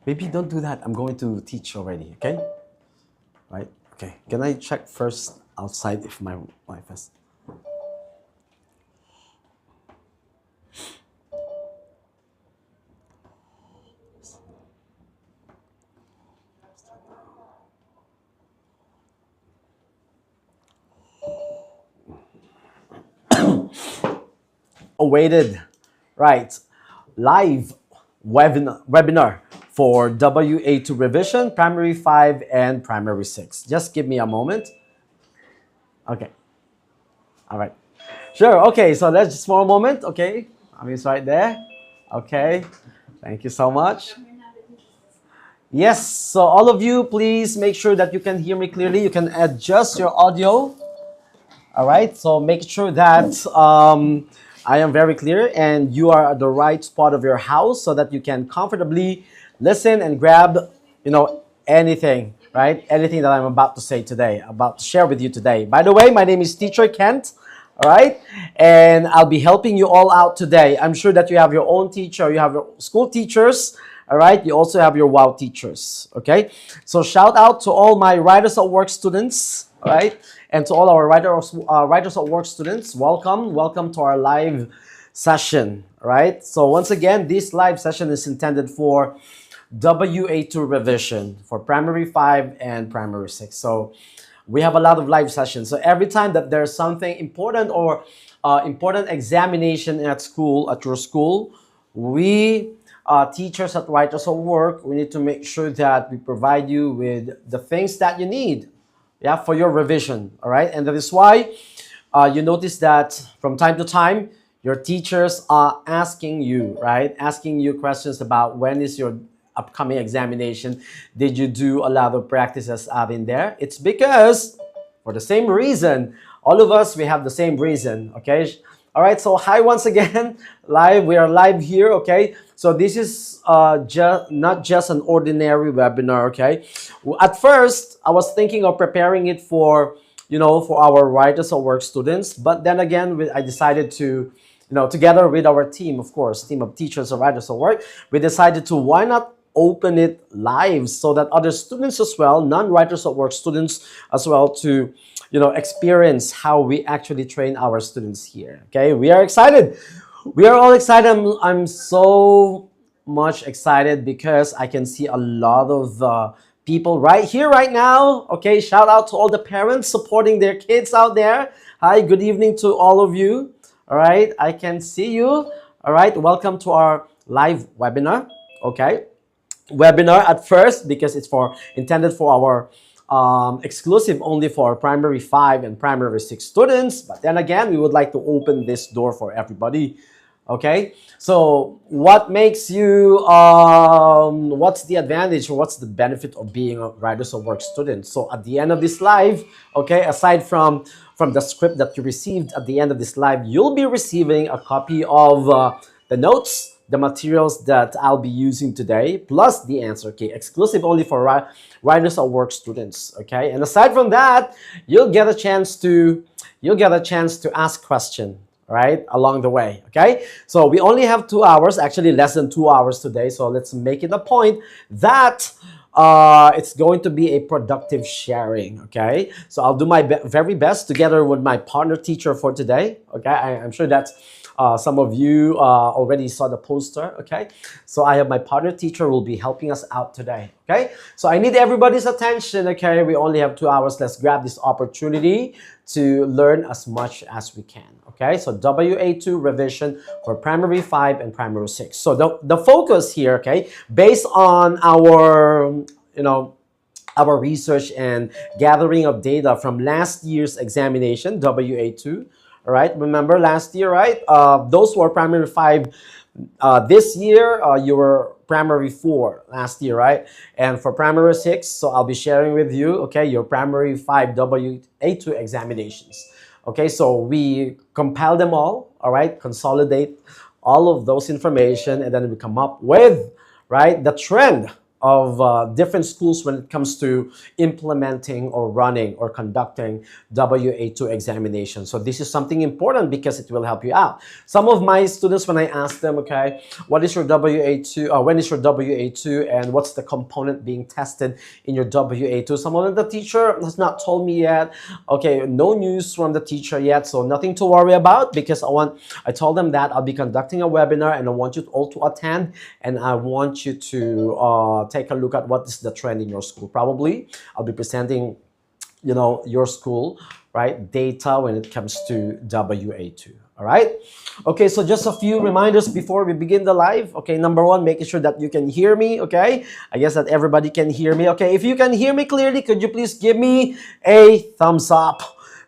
Maybe don't do that. I'm going to teach already, okay? Right? Okay. Can I check first outside if my wife has... Awaited, right, live webinar for WA2 revision, primary 5 and primary 6. Just give me a moment. Okay. All right. Sure. Okay. So that's just for a moment. Okay. It's right there. Okay. Thank you so much. Yes. So all of you, please make sure that you can hear me clearly. You can adjust your audio. All right. So make sure that I am very clear and you are at the right spot of your house so that you can comfortably listen and grab, anything, right? Anything that I'm about to say today, about to share with you today. By the way, my name is Teacher Kent. All right. And I'll be helping you all out today. I'm sure that you have your own teacher, you have your school teachers. All right. You also have your WA teachers. Okay. So shout out to all my Writers at Work students. All right. And to all our Writers at Work students, welcome to our live session. All right. So once again, this live session is intended for WA2 revision for primary 5 and primary 6. So we have a lot of live sessions. So every time that there's something important or important examination at school, at your school, we teachers at Writers at Work, we need to make sure that we provide you with the things that you need, for your revision. All right. And that is why you notice that from time to time, your teachers are asking you, right? Asking you questions about when is your upcoming examination. Did you do a lot of practices out in there? It's because for the same reason, all of us, we have the same reason. Okay. All right. So hi once again, live. We are live here. Okay. So this is not just an ordinary webinar. Okay. At first, I was thinking of preparing it for, for our Writers at Work students. But then again, I decided to, together with our team, of course, team of teachers of Writers at Work, we decided to, why not open it live so that other students as well, non-Writers at Work students as well, to experience how we actually train our students here. Okay, we are excited. We are all excited. I'm so much excited because I can see a lot of people right here, right now. Okay, shout out to all the parents supporting their kids out there. Hi, good evening to all of you. All right, I can see you. All right, welcome to our live webinar. Okay. Webinar at first because it's intended for our exclusive only for primary 5 and primary 6 students. But then again, we would like to open this door for everybody. Okay, so what makes you, what's the advantage or what's the benefit of being a Writers at Work student? So at the end of this live, okay, aside from the script that you received at the end of this live, you'll be receiving a copy of the notes, the materials that I'll be using today, plus the answer key, exclusive only for Writers at Work students. Okay, and aside from that, you'll get a chance to ask questions, right, along the way. Okay, so we only have 2 hours, actually less than 2 hours today. So let's make it a point that it's going to be a productive sharing. Okay, so I'll do my very best together with my partner teacher for today. Okay, I'm sure that some of you already saw the poster. Okay, so I have my partner teacher who will be helping us out today. Okay, so I need everybody's attention. Okay, we only have 2 hours. Let's grab this opportunity to learn as much as we can. Okay, so WA2 revision for primary 5 and primary 6. So the focus here, okay, based on our our research and gathering of data from last year's examination, WA2. All right, remember last year, right? Those who are primary 5 this year, you were primary 4 last year, right? And for primary 6, so I'll be sharing with you, okay, your primary 5 WA2 examinations. Okay, so we compile them all right, consolidate all of those information, and then we come up with, right, the trend, different schools when it comes to implementing or running or conducting WA2 examination. So this is something important because it will help you out. Some of my students, when I ask them, okay, what is your WA2, when is your WA2, and what's the component being tested in your WA2? Some of them, the teacher has not told me yet. Okay, no news from the teacher yet, so nothing to worry about, because I told them that I'll be conducting a webinar and I want you all to attend, and I want you to take a look at what is the trend in your school. Probably I'll be presenting, your school, right, data when it comes to WA2. All right. Okay, so just a few reminders before we begin the live. Okay, number one, making sure that you can hear me. Okay, I guess that everybody can hear me. Okay, if you can hear me clearly, could you please give me a thumbs up?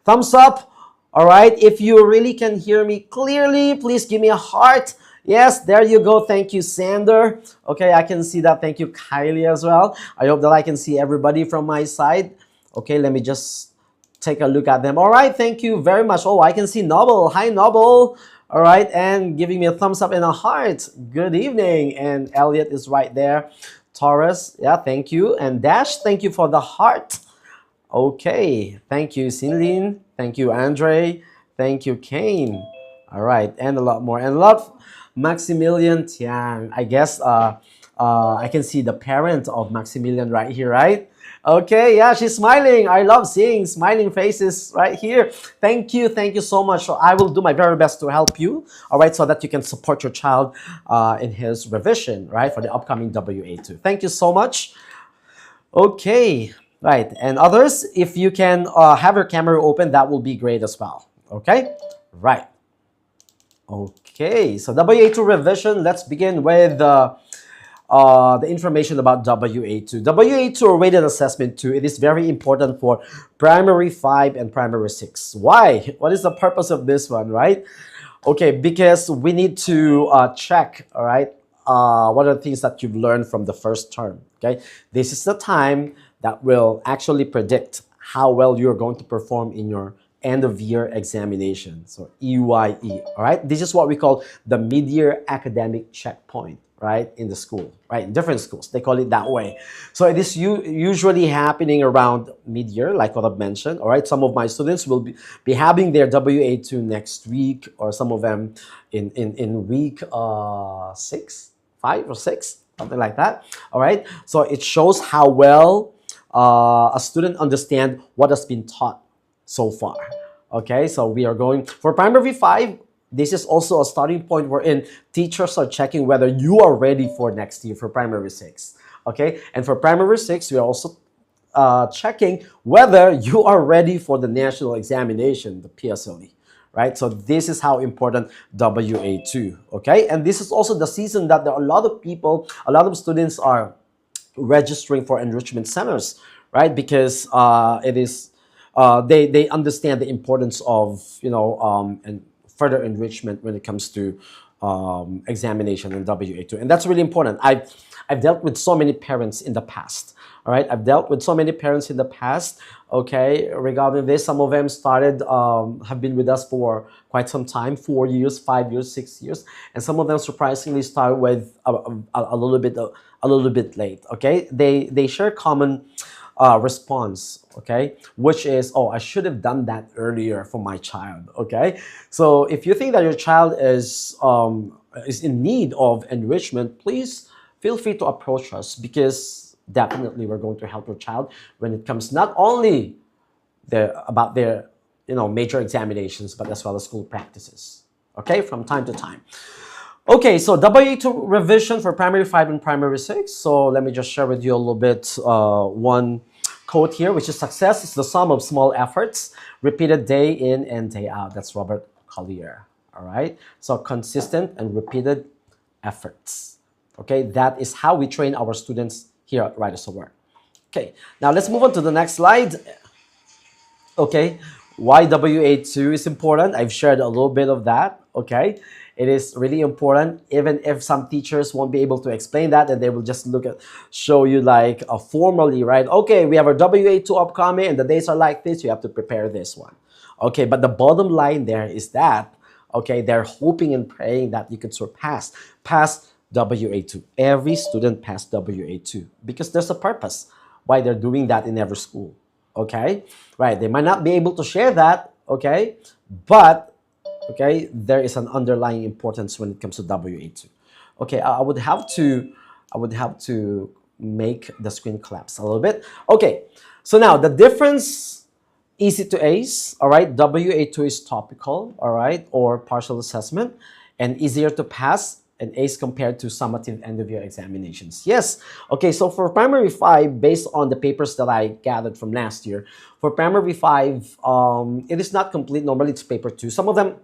Thumbs up. All right, if you really can hear me clearly, please give me a heart. Yes, there you go. Thank you, Sander. Okay, I can see that. Thank you, Kylie, as well. I hope that I can see everybody from my side. Okay, let me just take a look at them. All right, thank you very much. Oh, I can see Noble. Hi, Noble. All right, and giving me a thumbs up and a heart. Good evening. And Elliot is right there. Taurus, yeah, thank you. And Dash, thank you for the heart. Okay, thank you, Cinlin. Thank you, Andre. Thank you, Kane. All right, and a lot more. And a lot. Maximilian Tiang. I guess I can see the parent of Maximilian right here, right? Okay, yeah, she's smiling. I love seeing smiling faces right here. Thank you so much. So I will do my very best to help you, all right, so that you can support your child in his revision, right, for the upcoming WA2. Thank you so much. Okay, right, and others, if you can have your camera open, that will be great as well. Okay, right. Okay, so WA2 revision, let's begin with the information about WA2. WA2, or weighted assessment 2, it is very important for primary 5 and primary 6. Why? What is the purpose of this one, right? Okay, because we need to check, all right, what are the things that you've learned from the first term, okay? This is the time that will actually predict how well you're going to perform in your end of year examination, so EYE, all right? This is what we call the mid-year academic checkpoint, right, in the school, right, in different schools, they call it that way. So it is usually happening around mid-year, like what I've mentioned, all right? Some of my students will be having their WA2 next week, or some of them in week 6, 5 or 6, something like that, all right? So it shows how well a student understands what has been taught so far. Okay, so we are going for primary 5. This is also a starting point wherein teachers are checking whether you are ready for next year for primary 6. Okay, and for primary 6, we are also checking whether you are ready for the national examination, the PSLE. Right, so this is how important WA2. Okay, and this is also the season that there are a lot of people, a lot of students are registering for enrichment centers, right? Because it is they understand the importance of and further enrichment when it comes to examination and WA2, and that's really important. I've dealt with so many parents in the past. All right, I've dealt with so many parents in the past. Okay, regarding this, some of them started have been with us for quite some time, 4 years, 5 years, 6 years, and some of them surprisingly start with a little bit late. Okay, they share common response, okay, which is, oh, I should have done that earlier for my child. Okay, so if you think that your child is in need of enrichment, please feel free to approach us, because definitely we're going to help your child when it comes not only about their major examinations, but as well as school practices, okay, from time to time. Okay, so WA2 revision for primary 5 and primary 6. So let me just share with you a little bit one quote here, which is, success is the sum of small efforts repeated day in and day out. That's Robert Collier. All right, so consistent and repeated efforts. Okay, that is how we train our students here at Writers of Work. Okay, now let's move on to the next slide. Okay, why WA2 is important. I've shared a little bit of that. Okay, it is really important, even if some teachers won't be able to explain that, and they will just show you like formally, right? Okay, we have our WA2 upcoming and the days are like this, you have to prepare this one. Okay, but the bottom line there is that, okay, they're hoping and praying that you could pass WA2. Every student passed WA2 because there's a purpose why they're doing that in every school. Okay, right? They might not be able to share that. Okay, but okay, there is an underlying importance when it comes to WA2. Okay, I would have to make the screen collapse a little bit. Okay, so now the difference, easy to ace, all right? WA2 is topical, all right, or partial assessment, and easier to pass and ace compared to summative end of year examinations. Yes, okay, so for primary 5, based on the papers that I gathered from last year, for primary 5, it is not complete. Normally it's paper 2. Some of them,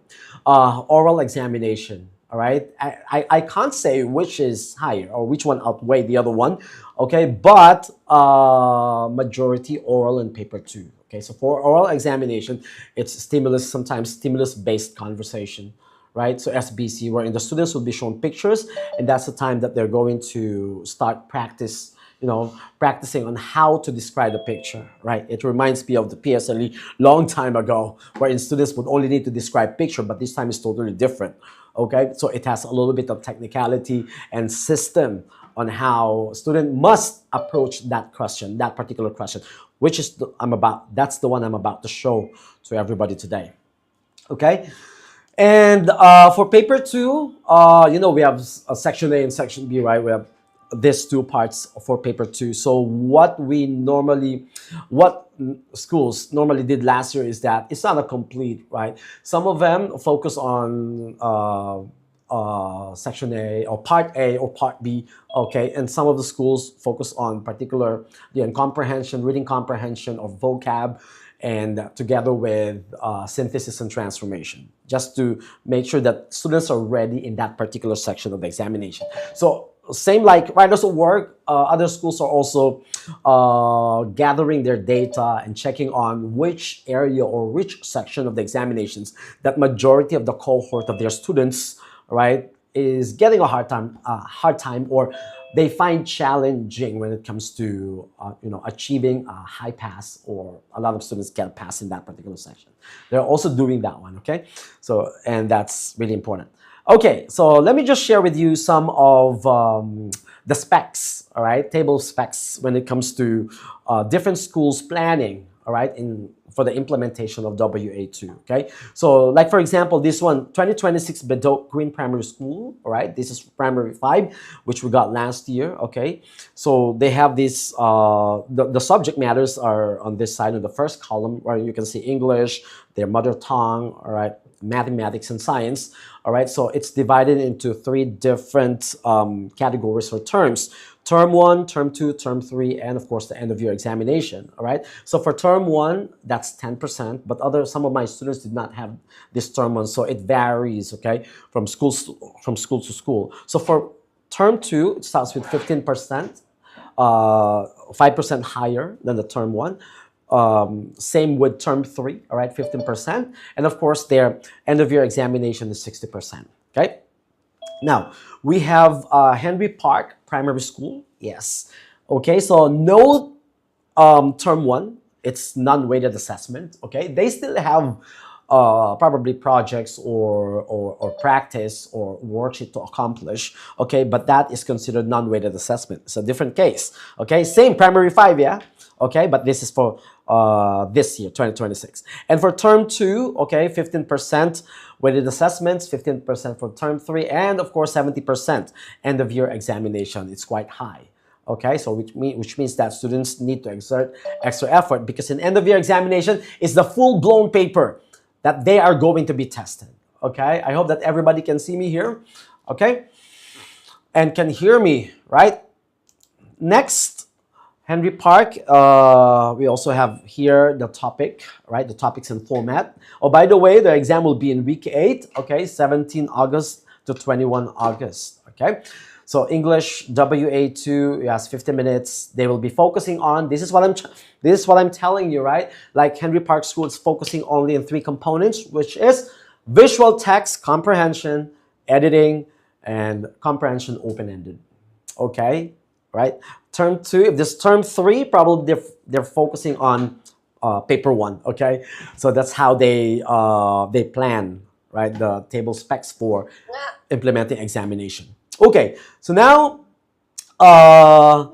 oral examination. All right, I can't say which is higher or which one outweigh the other one. Okay, but majority oral and paper 2. Okay, so for oral examination, it's stimulus, sometimes stimulus-based conversation, right? So SBC, wherein the students will be shown pictures, and that's the time that they're going to start practicing on how to describe the picture, right? It reminds me of the PSLE long time ago, wherein students would only need to describe picture, but this time is totally different. Okay, so it has a little bit of technicality and system on how student must approach that question, that particular question, which is that's the one I'm about to show to everybody today. Okay, and for paper 2, we have a section A and section B, right? We have these two parts for paper 2. So what schools normally did last year is that it's not a complete, right? Some of them focus on section A or part A or part B, okay? And some of the schools focus on particular comprehension, reading comprehension of vocab, and together with synthesis and transformation, just to make sure that students are ready in that particular section of the examination. So same like writers of work, other schools are also gathering their data and checking on which area or which section of the examinations that majority of the cohort of their students, right, is getting a hard time, or they find challenging when it comes to achieving a high pass, or a lot of students get pass in that particular section. They're also doing that one, okay? So, and that's really important. Okay, so let me just share with you some of the specs, all right, table specs when it comes to different schools planning, all right, for the implementation of WA2, okay? So like, for example, this one, 2026 Bedok Green Primary School, all right? This is primary 5, which we got last year, okay? So they have this, the subject matters are on this side of the first column, where you can see English, their mother tongue, all right, mathematics and science, all right? So it's divided into 3 different categories or terms. Term 1, Term 2, Term 3, and of course the end of year examination, all right? So for Term 1, that's 10%, but some of my students did not have this Term 1, so it varies, okay, from school to school. So for Term 2, it starts with 15%, 5% higher than the Term 1. Same with Term 3, all right, 15%. And of course, their end of year examination is 60%, okay? Now, we have Henry Park Primary School, yes. Okay, so no Term 1, it's non-weighted assessment, okay? They still have probably projects or practice or worksheet to accomplish, okay? But that is considered non-weighted assessment. It's a different case, okay? Same primary 5, yeah? Okay, but this is for this year, 2026. And for Term 2, okay, 15% weighted assessments, 15% for Term 3, and of course 70% end of year examination. It's quite high. Okay, so which means that students need to exert extra effort, because in end of year examination is the full-blown paper that they are going to be tested. Okay, I hope that everybody can see me here, okay, and can hear me, right? Next, Henry Park, we also have here the topic, right? The topics and format. Oh, by the way, the exam will be in week 8, okay, 17 August to 21 August, okay? So English WA2, yes, 50 minutes. They will be focusing on, this is what I'm telling you, right? Like Henry Park School is focusing only in 3 components, which is visual text comprehension, editing, and comprehension open-ended, okay? Right? Term 2, if this Term 3, probably they're focusing on paper 1, okay? So that's how they plan, right? The table specs for implementing examination. Okay, so now uh,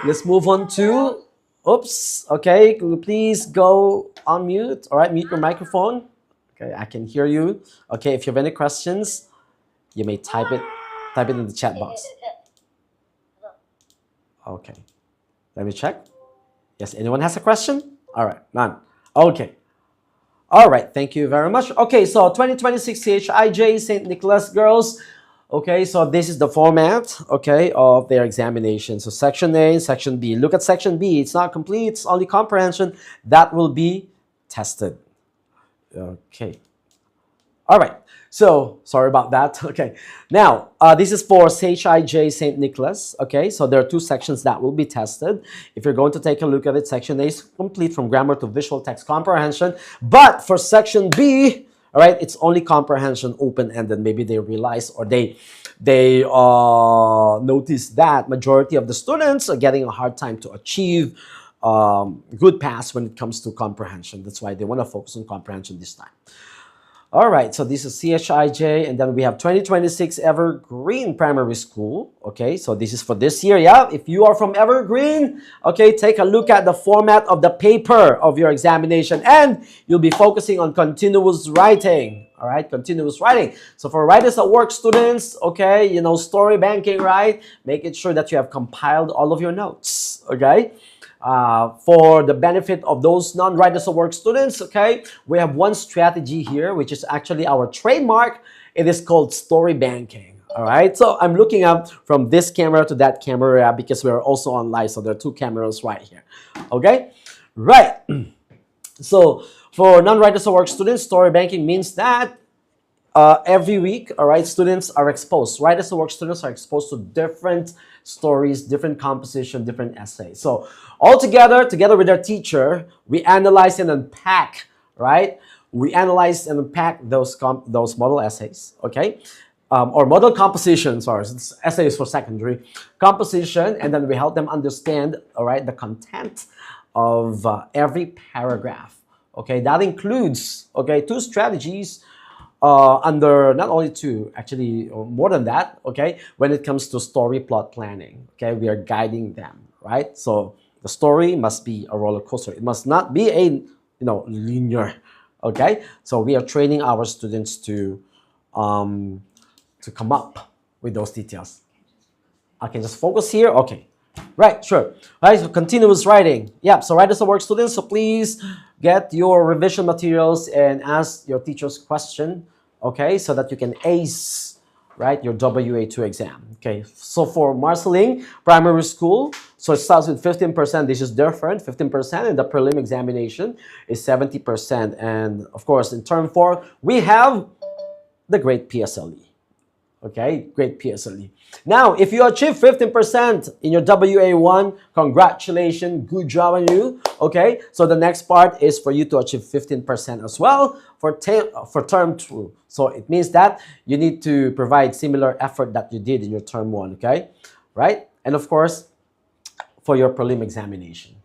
let's move on to, oops, okay, could you please go on mute, all right, mute your microphone. Okay, I can hear you. Okay, if you have any questions, you may type it in the chat box. Okay, let me check. Yes, anyone has a question? All right, none. Okay. All right, thank you very much. Okay, so 2026 CHIJ St. Nicholas girls. Okay, so this is the format, okay, of their examination. So section A, section B. Look at section B. It's not complete, it's only comprehension. That will be tested. Okay. All right. So sorry about that. Okay. Now, this is for CHIJ St. Nicholas. Okay. So there are two sections that will be tested. If you're going to take a look at it, section A is complete from grammar to visual text comprehension. But for section B, all right, it's only comprehension, open-ended. Maybe they realize or they notice that majority of the students are getting a hard time to achieve good pass when it comes to comprehension. That's why they want to focus on comprehension this time. All right, so this is CHIJ, and then we have 2026 Evergreen Primary School. Okay, so this is for this year, yeah? If you are from Evergreen, okay, take a look at the format of the paper of your examination, and you'll be focusing on continuous writing. All right, continuous writing. So for Writers at Work students, okay, you know, story banking, right? Making sure that you have compiled all of your notes, okay? For the benefit of those non-Writers at Work students, okay, we have one strategy here, which is actually our trademark. It is called story banking. All right, so I'm looking up from this camera to that camera because we're also on live, so there are two cameras right here. Okay, right. So for non-Writers at Work students, story banking means that every week, all right, students are exposed. Writers at Work students are exposed to different stories, different composition, different essays. So all together with their teacher, we analyze and unpack, right? We analyze and unpack those model essays, okay? Or model composition, sorry, it's essays for secondary composition, and then we help them understand, all right, the content of every paragraph. Okay, that includes, okay, two strategies under not only two, actually more than that, okay, when it comes to story plot planning, okay, we are guiding them, right? So the story must be a roller coaster. It must not be a, linear, okay? So we are training our students to come up with those details. I can just focus here, okay. Right, sure. All right, so continuous writing. Yeah, so Writers at Work students, so please get your revision materials and ask your teachers question, okay, so that you can ace, right, your WA2 exam. Okay, so for Marceling Primary School, so it starts with 15%. This is different, 15%, and the prelim examination is 70%. And of course, in term 4, we have the Great PSLE. Okay, Great PSLE. Now, if you achieve 15% in your WA1, congratulations, good job on you. Okay, so the next part is for you to achieve 15% as well for term 2. So it means that you need to provide similar effort that you did in your term 1, okay? Right? And of course, for your prelim examination.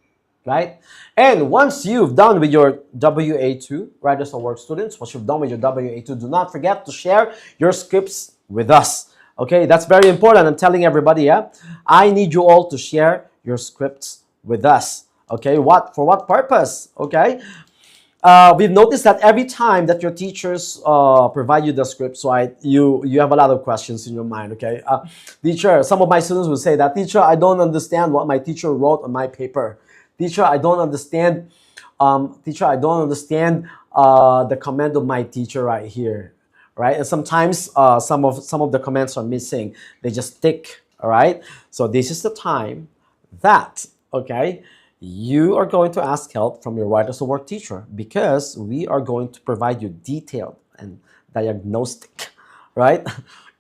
Right? And once you've done with your WA2, Writers at Work students, once you've done with your WA2, do not forget to share your scripts with us. Okay, that's very important. I'm telling everybody, yeah, I need you all to share your scripts with us. Okay, for what purpose? Okay, we've noticed that every time that your teachers provide you the script, so you have a lot of questions in your mind. Okay, teacher, some of my students will say that, teacher, I don't understand what my teacher wrote on my paper. Teacher, I don't understand. Teacher, I don't understand the comment of my teacher right here. Right, and sometimes some of the comments are missing. They just stick. All right, so this is the time that, okay, you are going to ask help from your Writers at Work teacher, because we are going to provide you detailed and diagnostic, right,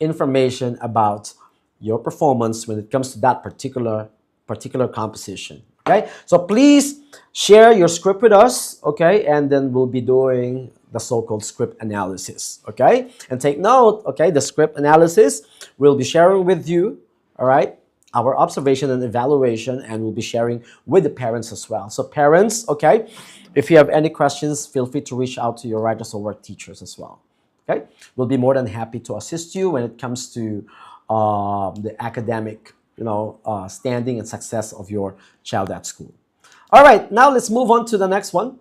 information about your performance when it comes to that particular composition. Okay, so please share your script with us, okay, and then we'll be doing the so-called script analysis, okay? And take note, okay, the script analysis we'll be sharing with you, all right, our observation and evaluation, and we'll be sharing with the parents as well. So parents, okay, if you have any questions, feel free to reach out to your Writers at Work teachers as well, okay? We'll be more than happy to assist you when it comes to the academic, standing and success of your child at school. All right, now let's move on to the next one.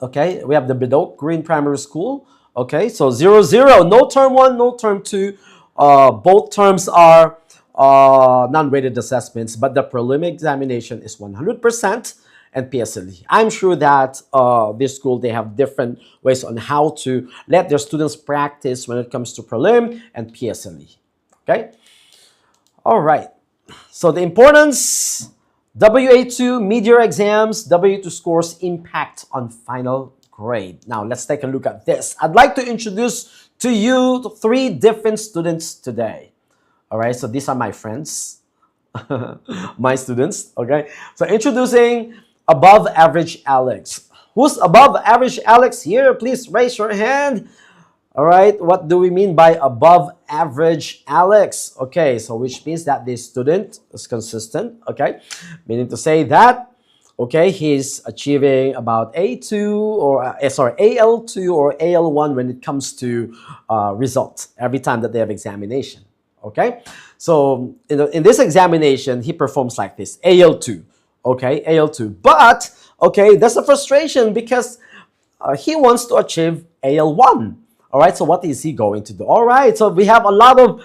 Okay, we have the Bidok Green Primary School. Okay, so 0-0, no term 1, no term 2. Both terms are non-weighted assessments, but the prelim examination is 100% and PSLE. I'm sure that this school, they have different ways on how to let their students practice when it comes to prelim and PSLE. Okay, all right. So the importance, WA2 mid-year exams, WA2 scores impact on final grade. Now let's take a look at this. I'd like to introduce to you 3 different students today. All right, so these are my friends, my students. Okay, so introducing above average Alex. Who's above average Alex here? Please raise your hand. All right, what do we mean by above average Alex? Okay, so which means that this student is consistent, okay? Meaning to say that, okay, he's achieving about A2 or, AL2 or AL1 when it comes to results every time that they have examination, okay? So in this examination, he performs like this, AL2, okay, AL2. But, okay, that's a frustration because he wants to achieve AL1. All right, so what is he going to do? All right, so we have a lot of,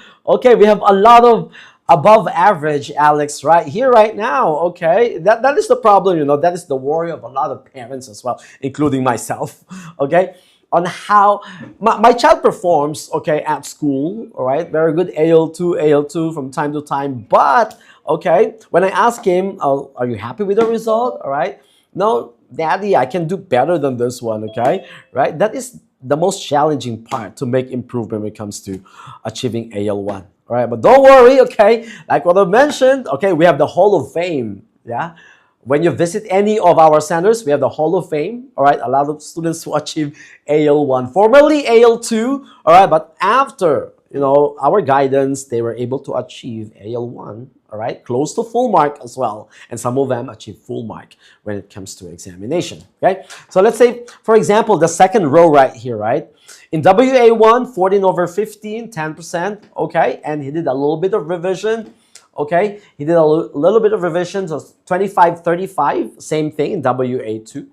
above average Alex right here, right now, okay? That is the problem, that is the worry of a lot of parents as well, including myself, okay? On how my child performs, okay, at school, all right? Very good AL2 from time to time, but, okay, when I ask him, are you happy with the result, all right? No, Daddy, I can do better than this one, okay? Right? That is the most challenging part to make improvement when it comes to achieving AL1. All right, but don't worry, okay? Like what I mentioned, okay, we have the Hall of Fame, yeah? When you visit any of our centers, we have the Hall of Fame, all right? A lot of students who achieve AL1, formerly AL2, all right? But after, our guidance, they were able to achieve AL1, all right? Close to full mark as well. And some of them achieve full mark when it comes to examination, okay? So let's say, for example, the second row right here, right? In WA1, 14/15, 10%, okay? And he did a little bit of revision, okay? He did a little bit of revision, so 25/35, same thing in WA2.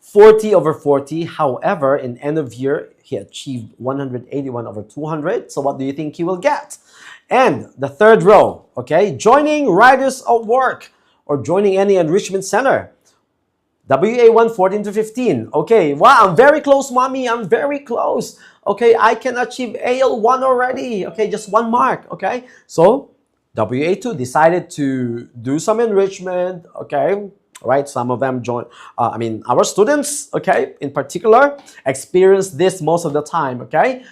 40/40, however, in end of year, he achieved 181/200. So what do you think he will get? And the third row, okay, joining Riders at Work or joining any enrichment center. WA1, 14/15. Okay, wow, I'm very close, mommy. I'm very close. Okay, I can achieve AL1 already. Okay, just 1 mark. Okay, so WA2 decided to do some enrichment. Okay, right? Some of them join. Our students, okay, in particular, experience this most of the time. Okay.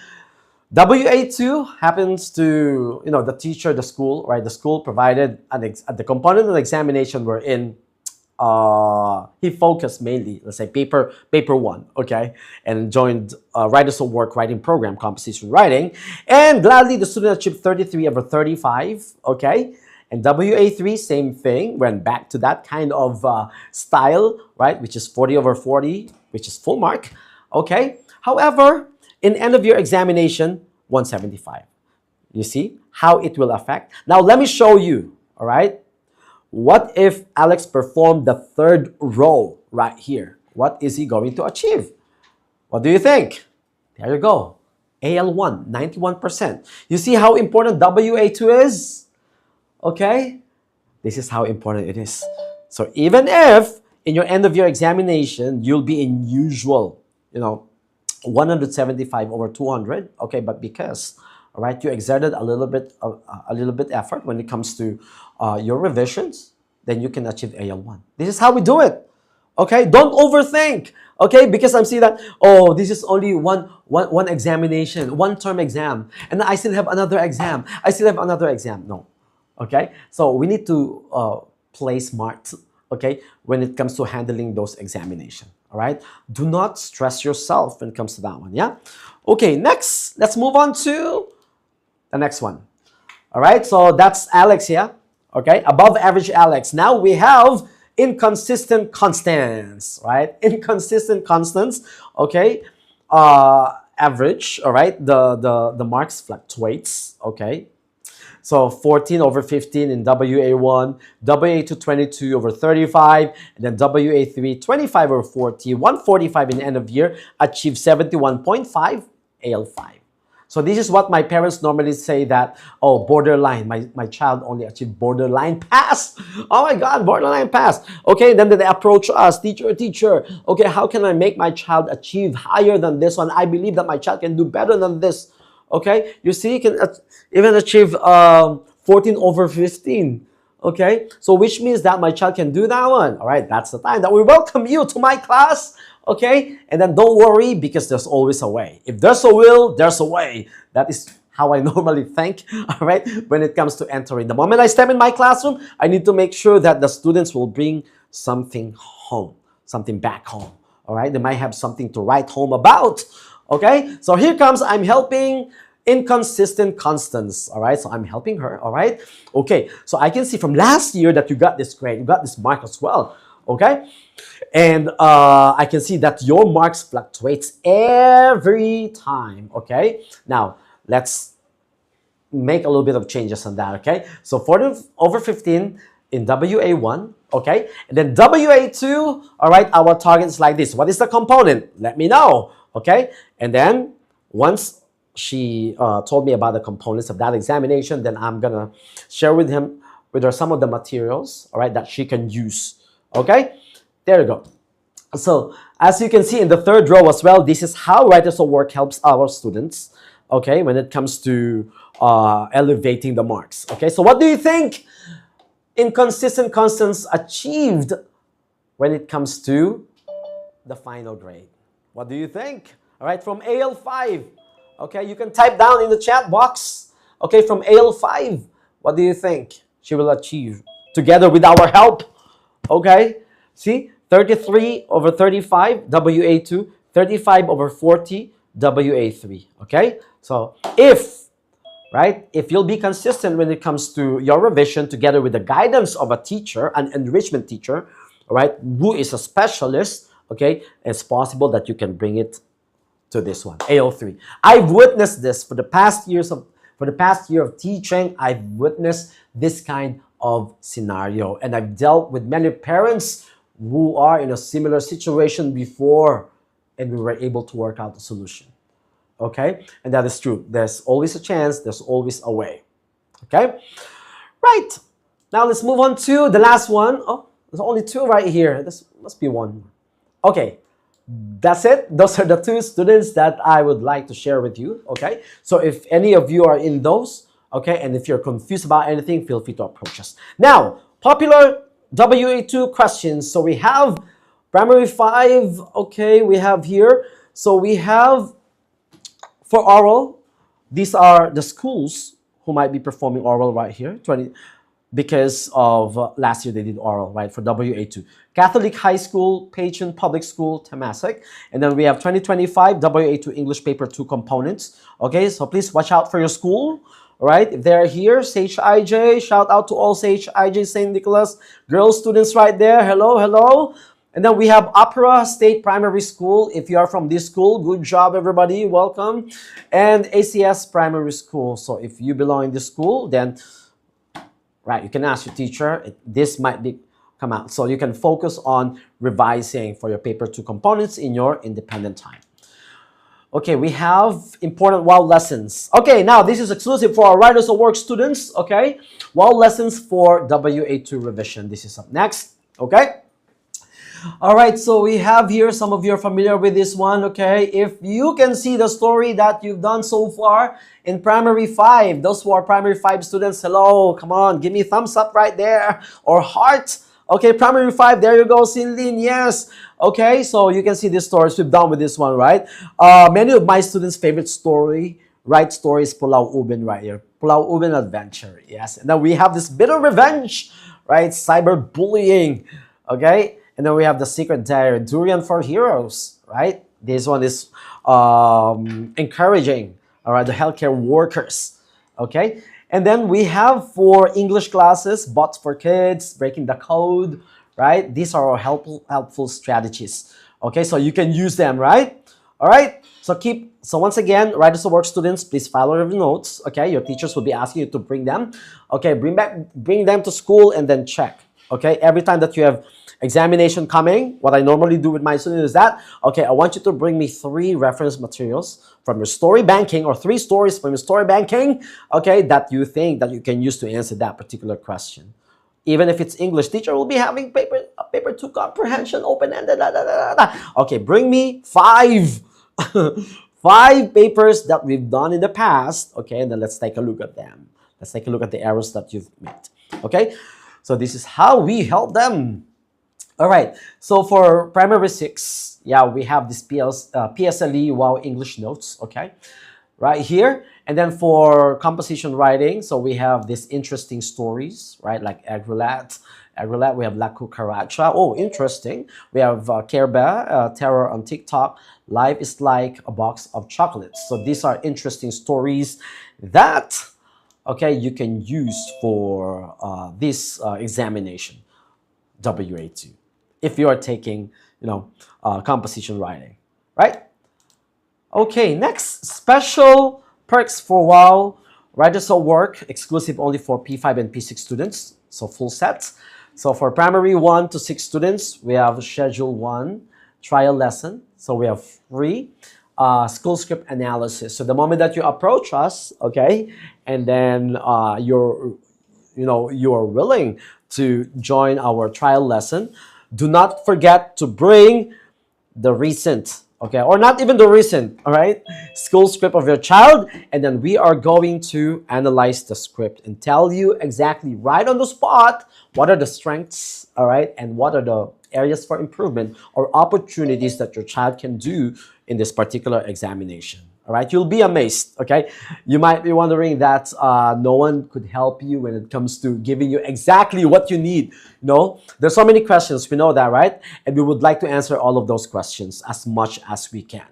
WA2 happens to, the teacher, the school, right? The school provided the component of the examination we're in. He focused mainly, let's say, paper 1, okay? And joined Writers of Work writing program, composition writing. And gladly, the student achieved 33/35, okay? And WA3, same thing, went back to that kind of style, right? Which is 40/40, which is full mark, okay? However, in end of year examination, 175. You see how it will affect? Now, let me show you, all right? What if Alex performed the third row right here? What is he going to achieve? What do you think? There you go. AL1, 91%. You see how important WA2 is? Okay? This is how important it is. So even if in your end of year examination, you'll be in usual, 175/200, okay, but because, all right, you exerted a little bit effort when it comes to your revisions, then you can achieve AL1. This is how we do it, okay? Don't overthink, okay? Because I'm seeing that, this is only one examination, one term exam, and I still have another exam. No, okay? So we need to play smart, okay, when it comes to handling those examinations. All right, do not stress yourself when it comes to that one. Yeah, okay, next, let's move on to the next one. All right, so that's Alex here. Okay, above average Alex. Now we have inconsistent constants, right? Inconsistent constants, okay? Average, all right? The marks fluctuates, okay? So 14 over 15 in WA1, WA2 22 over 35, and then WA3 25 over 40, 145 in the end of year, achieve 71.5 AL5. So this is what my parents normally say that, oh, borderline, my child only achieved borderline pass. Oh my God, borderline pass. Okay, then they approach us, teacher, okay, how can I make my child achieve higher than this one? I believe that my child can do better than this. Okay, you see, you can even achieve 14 over 15. Okay, so which means that my child can do that one. All right, that's the time that we welcome you to my class. Okay, and then don't worry because there's always a way. If there's a will, there's a way. That is how I normally think, all right, when it comes to entering. The moment I step in my classroom, I need to make sure that the students will bring something home, something back home, all right? They might have something to write home about, okay? So here comes, I'm helping inconsistent constants, all right? So I'm helping her, all right? Okay, so I can see from last year that you got this grade, you got this mark as well, okay? And I can see that your marks fluctuates every time, okay? Now, let's make a little bit of changes on that, okay? So 40 over 15 in WA1, okay? And then WA2, all right, our target is like this. What is the component? Let me know, okay? And then once she told me about the components of that examination, then I'm gonna share with her some of the materials, all right, that she can use, okay? There you go. So as you can see in the third row as well, this is how Writers of Work helps our students, okay, when it comes to elevating the marks. Okay, so what do you think inconsistent constants achieved when it comes to the final grade? What do you think? All right, from AL5. Okay, you can type down in the chat box. Okay, from AL5, what do you think she will achieve together with our help? Okay, see, 33 over 35, WA2, 35 over 40, WA3, okay? So if you'll be consistent when it comes to your revision together with the guidance of a teacher, an enrichment teacher, all right, who is a specialist, okay, it's possible that you can bring it to this one, AO3. I've witnessed this for the past year of teaching. I've witnessed this kind of scenario, and I've dealt with many parents who are in a similar situation before, and we were able to work out a solution. Okay, and that is true. There's always a chance, there's always a way. Okay, right, now let's move on to the last one. Oh, there's only two right here. This must be one. Okay, that's it. Those are the two students that I would like to share with you. Okay, so if any of you are in those, okay, and if you're confused about anything, feel free to approach us. Now, popular WA2 questions. So we have primary 5, okay, we have here. So we have, for oral, these are the schools who might be performing oral right here, because of last year they did oral, right, for WA2. Catholic High School, Payton Public School, Temasek. And then we have 2025 WA2 English Paper 2 components. Okay, so please watch out for your school. All right, if they're here, Sage IJ, shout out to all Sage IJ St. Nicholas girls students right there. Hello, hello. And then we have Opera State Primary School. If you are from this school, good job, everybody. Welcome. And ACS Primary School. So if you belong in this school, then, right, you can ask your teacher. This might be come out. So you can focus on revising for your paper 2 components in your independent time. Okay, we have important WOW lessons. Okay, now this is exclusive for our Writers of Work students. Okay, WOW lessons for WA2 revision. This is up next. Okay. All right, so we have here, some of you are familiar with this one, okay? If you can see the story that you've done so far in primary 5, those who are primary 5 students, hello, come on, give me a thumbs up right there, or heart. Okay, primary 5, there you go, Cinlin, yes. Okay, so you can see the stories we've done with this one, right? Many of my students' favorite story, right, story is Pulau Ubin right here. Pulau Ubin Adventure, yes. And then we have this bitter revenge, right? Cyberbullying, okay? And then we have the Secret Diary, Durian for Heroes, right? This one is encouraging, all right, the healthcare workers, okay? And then we have for English classes, Bots for Kids, Breaking the Code, right? These are our helpful strategies, okay? So you can use them, right? All right. So once again, Writers of Work students, please follow your notes. Okay. Your teachers will be asking you to bring them. Okay. Bring them to school and then check. Okay. Every time that you have examination coming, what I normally do with my students is that, okay, I want you to bring me 3 reference materials from your story banking, or 3 stories from your story banking, okay, that you think that you can use to answer that particular question. Even if it's English, teacher will be having paper 2 comprehension, open-ended, Okay, bring me 5, 5 papers that we've done in the past, okay, and then let's take a look at them. Let's take a look at the errors that you've made, okay? So this is how we help them. All right, so for primary 6, yeah, we have this PSLE WOW English notes, okay, right here. And then for composition writing, so we have these interesting stories, right, like Egg Roulette. We have La Cucaracha. Oh, interesting. We have Kerba, Terror on TikTok. Life is like a box of chocolates. So these are interesting stories that, okay, you can use for this examination, WA2, if you are taking, composition writing, right? Okay, next, special perks for WOW Writers of Work, exclusive only for P5 and P6 students, so full sets. So for primary 1 to 6 students, we have Schedule 1 trial lesson. So we have free school script analysis. So the moment that you approach us, okay, and then you're willing to join our trial lesson, do not forget to bring the recent, okay, or not even the recent, all right, school script of your child, and then we are going to analyze the script and tell you exactly right on the spot what are the strengths, all right, and what are the areas for improvement or opportunities that your child can do in this particular examination. All right, you'll be amazed, okay? You might be wondering that no one could help you when it comes to giving you exactly what you need. There's so many questions, we know that, right? And we would like to answer all of those questions as much as we can,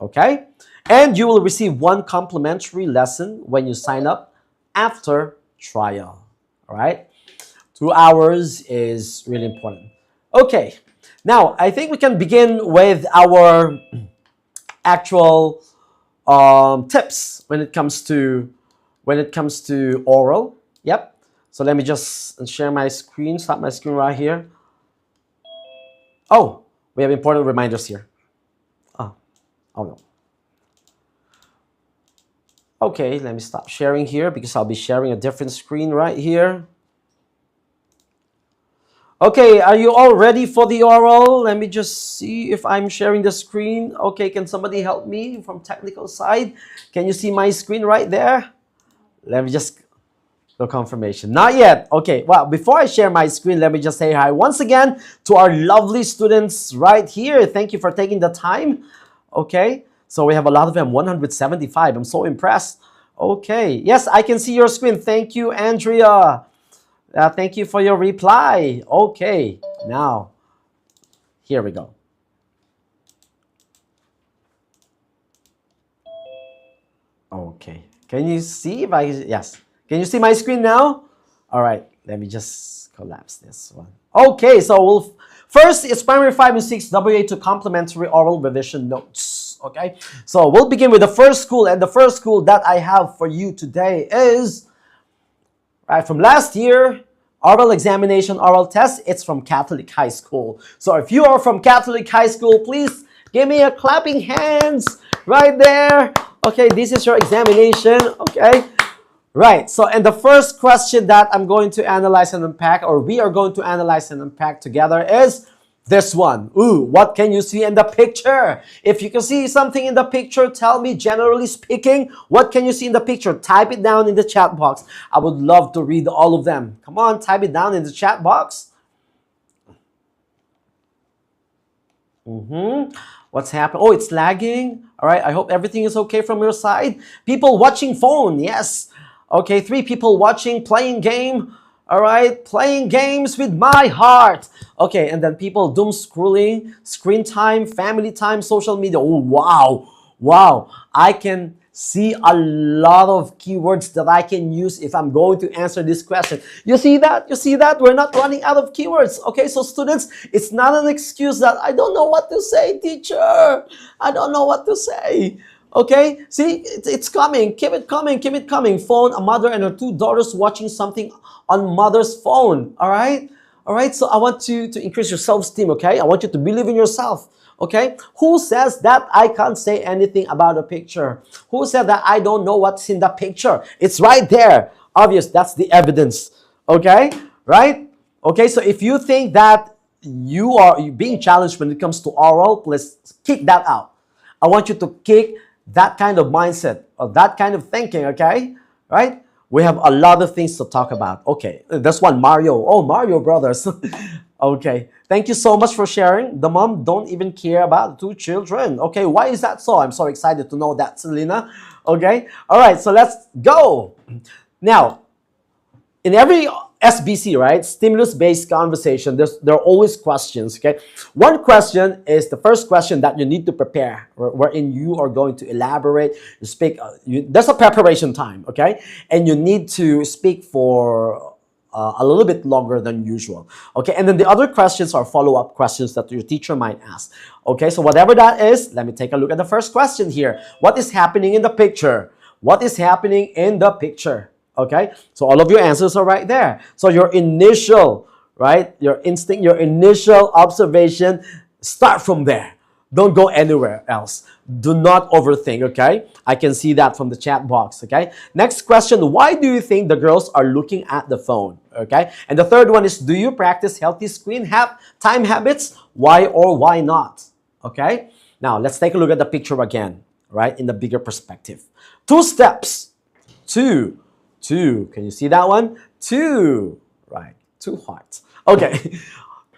okay? And you will receive 1 complimentary lesson when you sign up after trial, all right? 2 hours is really important. Okay, now I think we can begin with our actual tips when it comes to oral. Yep. So let me just share my screen. Stop my screen right here. Oh, we have important reminders here. Oh no. Okay, let me stop sharing here because I'll be sharing a different screen right here. Okay, are you all ready for the oral? Let me just see if I'm sharing the screen. Okay, can somebody help me from technical side? Can you see my screen right there? Let me just do confirmation. Not yet. Okay, well, before I share my screen, let me just say hi once again to our lovely students right here. Thank you for taking the time. Okay, so we have a lot of them, 175. I'm so impressed. Okay, yes, I can see your screen. Thank you, Andrea. Thank you for your reply. Okay, now, here we go. Okay, can you see if yes. Can you see my screen now? All right, let me just collapse this one. Okay, so first it's primary 5 and 6 WA2 complementary oral revision notes. Okay, so we'll begin with the first school, and the first school that I have for you today is, right, from last year, oral examination, oral test. It's from Catholic High School. So if you are from Catholic High School, please give me a clapping hands right there. Okay, this is your examination. Okay, right. So, and the first question that I'm going to analyze and unpack, or we are going to analyze and unpack together, is this one. Ooh, what can you see in the picture? If you can see something in the picture, tell me, generally speaking, what can you see in the picture? Type it down in the chat box. I would love to read all of them. Come on, type it down in the chat box. What's happening? Oh, it's lagging. All right, I hope everything is okay from your side. People watching phone, yes. Okay, 3 people watching, playing game. All right, playing games with my heart. Okay, and then people doom scrolling, screen time, family time, social media. Oh, wow. Wow, I can see a lot of keywords that I can use if I'm going to answer this question. You see that? You see that? We're not running out of keywords. Okay, so students, it's not an excuse that I don't know what to say, teacher. I don't know what to say. Okay, see, it's coming. Keep it coming. Keep it coming. Phone, a mother and her two daughters watching something on mother's phone. All right? All right, so I want you to increase your self-esteem, okay? I want you to believe in yourself. Okay? Who says that I can't say anything about a picture? Who said that I don't know what's in the picture? It's right there. Obvious, that's the evidence. Okay? Right? Okay, so if you think that you are being challenged when it comes to oral, please kick that out. I want you to kick that kind of mindset or that kind of thinking, okay? Right? We have a lot of things to talk about. Okay, that's one, Mario. Oh, Mario Brothers. Okay, thank you so much for sharing. The mom don't even care about two children. Okay, why is that so? I'm so excited to know that, Selena. Okay, all right, so let's go. Now, in every SBC, right, stimulus-based conversation, there are always questions, okay? One question is the first question that you need to prepare, wherein you are going to elaborate, you speak, there's a preparation time, okay? And you need to speak for a little bit longer than usual, okay? And then the other questions are follow-up questions that your teacher might ask, okay? So whatever that is, let me take a look at the first question here. What is happening in the picture? What is happening in the picture? Okay, so all of your answers are right there. So your initial, right, your instinct, your initial observation, start from there. Don't go anywhere else. Do not overthink, okay? I can see that from the chat box, okay? Next question, why do you think the girls are looking at the phone, okay? And the third one is, do you practice healthy screen time habits? Why or why not, okay? Now, let's take a look at the picture again, right, in the bigger perspective. 2 steps, two, can you see that one? 2, right, 2 hearts. Okay,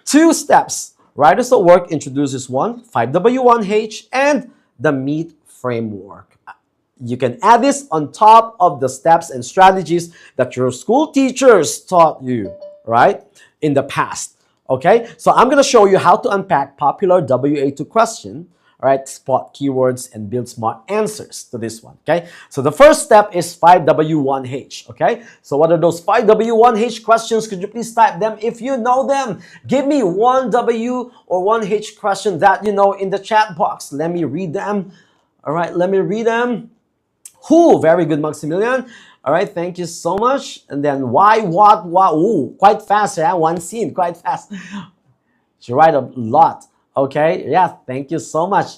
2 steps. Writers at Work introduces 1, 5W1H, and the MEET framework. You can add this on top of the steps and strategies that your school teachers taught you, right, in the past. Okay, so I'm going to show you how to unpack popular WA2 question, right, spot keywords and build smart answers to this one, okay? So the first step is 5W1H, okay? So what are those 5W1H questions? Could you please type them if you know them? Give me 1W or 1H question that you know in the chat box. Let me read them. All right, let me read them. Who? Very good, Maximilian. All right, thank you so much. And then why, what, ooh, quite fast, yeah? One scene, quite fast. You write a lot. Okay, yeah, thank you so much.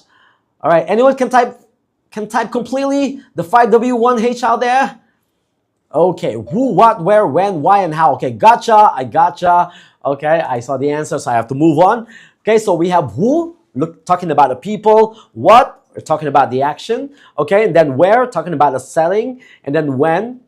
All right, anyone can type completely the 5W1H out there? Okay, who, what, where, when, why, and how. Okay, gotcha, I gotcha. Okay, I saw the answer, so I have to move on. Okay, so we have who, talking about the people. What, we're talking about the action. Okay, and then where, talking about the setting. And then when,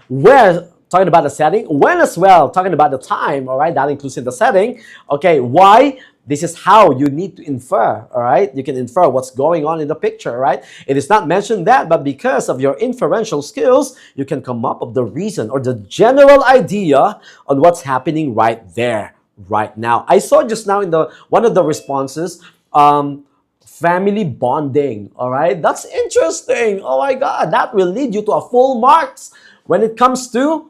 where, talking about the setting. When as well, talking about the time. All right, that includes in the setting. Okay, why? This is how you need to infer, all right? You can infer what's going on in the picture, right? It is not mentioned that, but because of your inferential skills, you can come up with the reason or the general idea on what's happening right there, right now. I saw just now in one of the responses, family bonding, all right? That's interesting. Oh my God, that will lead you to a full marks when it comes to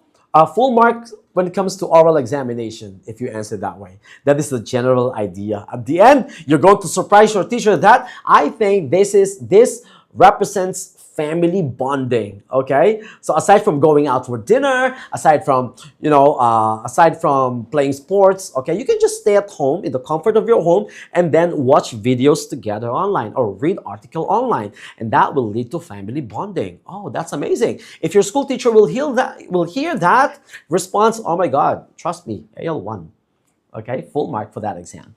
full marks when it comes to oral examination, if you answer that way. That is the general idea. At the end, you're going to surprise your teacher that I think this represents family bonding, okay? So aside from going out for dinner, aside from, aside from playing sports, okay, you can just stay at home in the comfort of your home and then watch videos together online or read article online, and that will lead to family bonding. Oh, that's amazing. If your school teacher will hear that response, oh my God, trust me, AL1, okay? Full mark for that exam.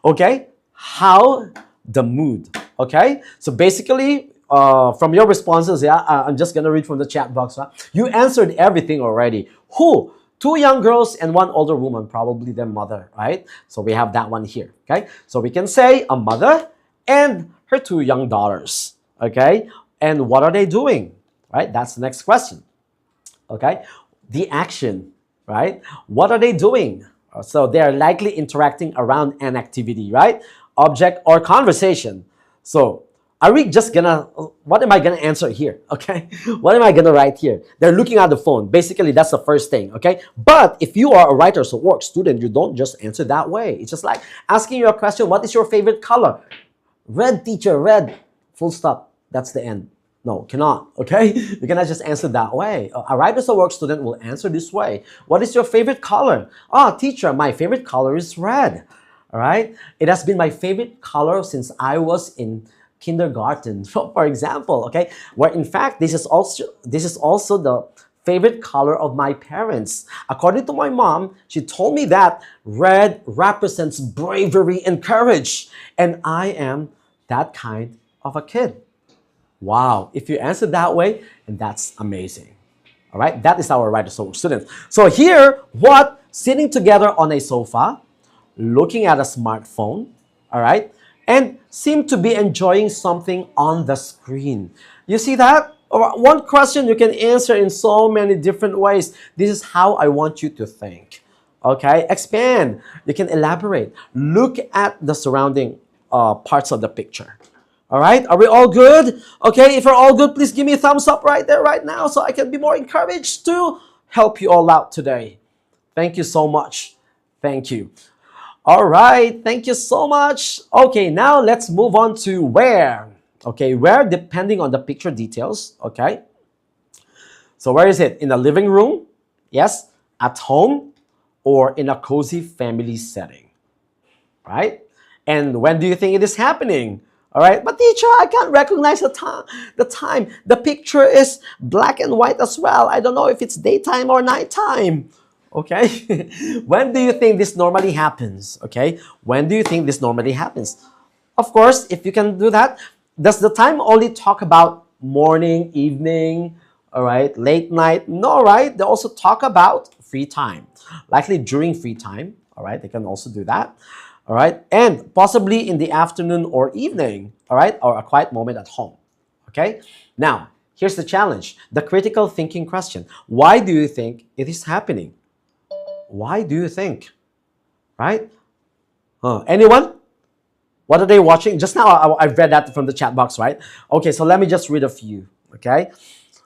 Okay, how the mood, okay? So basically, from your responses, yeah, I'm just gonna read from the chat box. Huh? You answered everything already. Who? 2 young girls and 1 older woman, probably their mother, right? So we have that one here, okay? So we can say a mother and her 2 young daughters, okay? And what are they doing, right? That's the next question, okay? The action, right? What are they doing? So they are likely interacting around an activity, right? Object or conversation. So Are we just gonna, what am I gonna answer here? Okay, what am I gonna write here? They're looking at the phone. Basically, that's the first thing, okay? But if you are a writers of work student, you don't just answer that way. It's just like asking you a question, what is your favorite color? Red, teacher, red. Full stop. That's the end. No, cannot, okay? You cannot just answer that way. A writers of work student will answer this way. What is your favorite color? Oh, teacher, my favorite color is red. All right? It has been my favorite color since I was in kindergarten, for example, okay? Where in fact, this is also the favorite color of my parents. According to my mom, she told me that red represents bravery and courage. And I am that kind of a kid. Wow, if you answer that way, and that's amazing. All right, that is our writer soul student. So here, what? Sitting together on a sofa, looking at a smartphone, all right, and seem to be enjoying something on the screen. You see that? One question you can answer in so many different ways. This is how I want you to think. Okay, expand. You can elaborate. Look at the surrounding parts of the picture. All right, are we all good? Okay, if you're all good, please give me a thumbs up right there, right now, so I can be more encouraged to help you all out today. Thank you so much. Thank you. All right, thank you so much. Okay, now let's move on to where. Okay, where depending on the picture details, okay? So where is it? In the living room? Yes. At home? Or in a cozy family setting? Right? And when do you think it is happening? All right, but teacher, I can't recognize the time. The picture is black and white as well. I don't know if it's daytime or nighttime. Okay, when do you think this normally happens? Okay, when do you think this normally happens? Of course, if you can do that, does the time only talk about morning, evening, all right, late night? No, right? They also talk about free time, likely during free time. All right, they can also do that. All right, and possibly in the afternoon or evening, all right, or a quiet moment at home. Okay, now here's the challenge, the critical thinking question. Why do you think it is happening? Why do you think? Right? Anyone? What are they watching? Just now, I've read that from the chat box, right? Okay, so let me just read a few. Okay,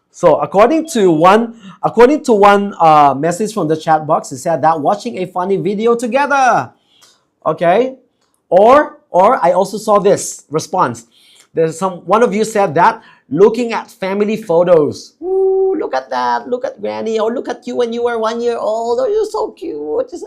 so according to one message from the chat box, it said that watching a funny video together. Okay, or I also saw this response. There's one of you said that looking at family photos. Ooh, look at that. Look at Granny. Or look at you when you were 1 year old. Oh, you're so cute. Just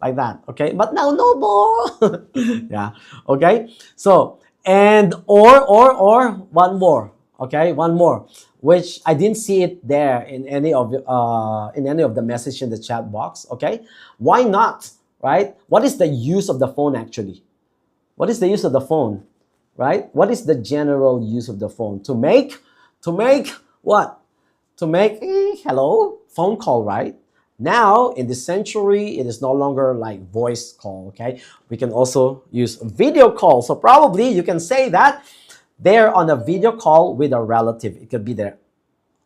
like that. Okay, but now no more. Yeah. Okay. So and or one more. Okay, one more, which I didn't see it there in any of the message in the chat box. Okay, why not? Right? What is the use of the phone actually? What is the use of the phone? Right? What is the general use of the phone? To make what? To make a hello phone call, right? Now, in this century, it is no longer like voice call, okay? We can also use video call. So probably you can say that they're on a video call with a relative. It could be their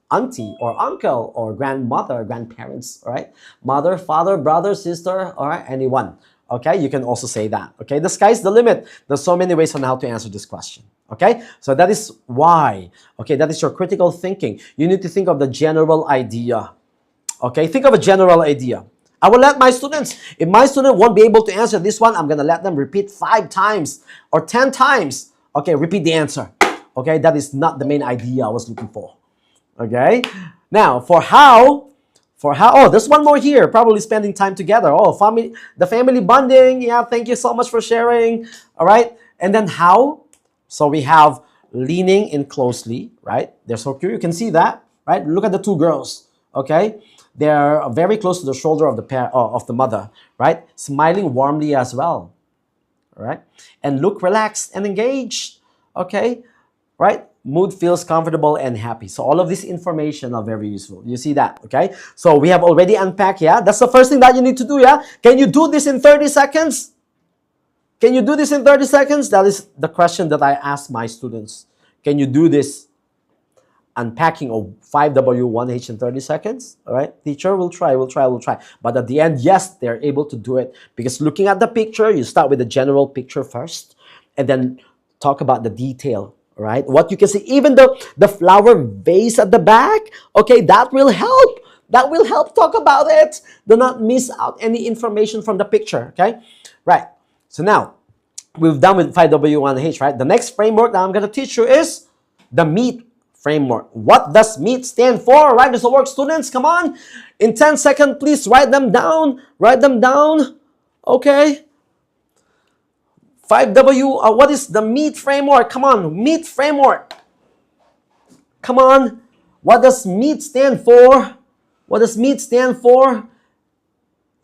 auntie or uncle or grandmother, grandparents, all right? Mother, father, brother, sister, or anyone. Okay, you can also say that. Okay, the sky's the limit. There's so many ways on how to answer this question. Okay, so that is why. Okay, that is your critical thinking. You need to think of the general idea. Okay, think of a general idea. I will let my students, if my student won't be able to answer this one, I'm going to let them repeat 5 times or 10 times. Okay, repeat the answer. Okay, that is not the main idea I was looking for. Okay, now for how, oh, there's one more here, probably spending time together. Oh, the family bonding. Yeah, thank you so much for sharing. All right, and then how? So we have leaning in closely, right? They're so cute. You can see that, right? Look at the 2 girls. Okay, they're very close to the shoulder of the mother, right? Smiling warmly as well. All right, and look relaxed and engaged. Okay, right? Mood feels comfortable and happy. So all of this information are very useful. You see that, okay? So we have already unpacked, yeah? That's the first thing that you need to do, yeah? Can you do this in 30 seconds? Can you do this in 30 seconds? That is the question that I ask my students. Can you do this unpacking of 5W1H in 30 seconds? All right, teacher, we'll try. But at the end, yes, they're able to do it because looking at the picture, you start with the general picture first and then talk about the detail. right? What you can see, even the flower vase at the back, okay, that will help. That will help talk about it. Do not miss out any information from the picture, okay? Right. So now, we've done with 5W1H, right? The next framework that I'm going to teach you is the MEET framework. What does MEET stand for? Right, this will work, students. Come on. In 10 seconds, please write them down. Write them down. Okay. 5W, what is the MEET framework? Come on, MEET framework. Come on. What does MEET stand for? What does MEET stand for?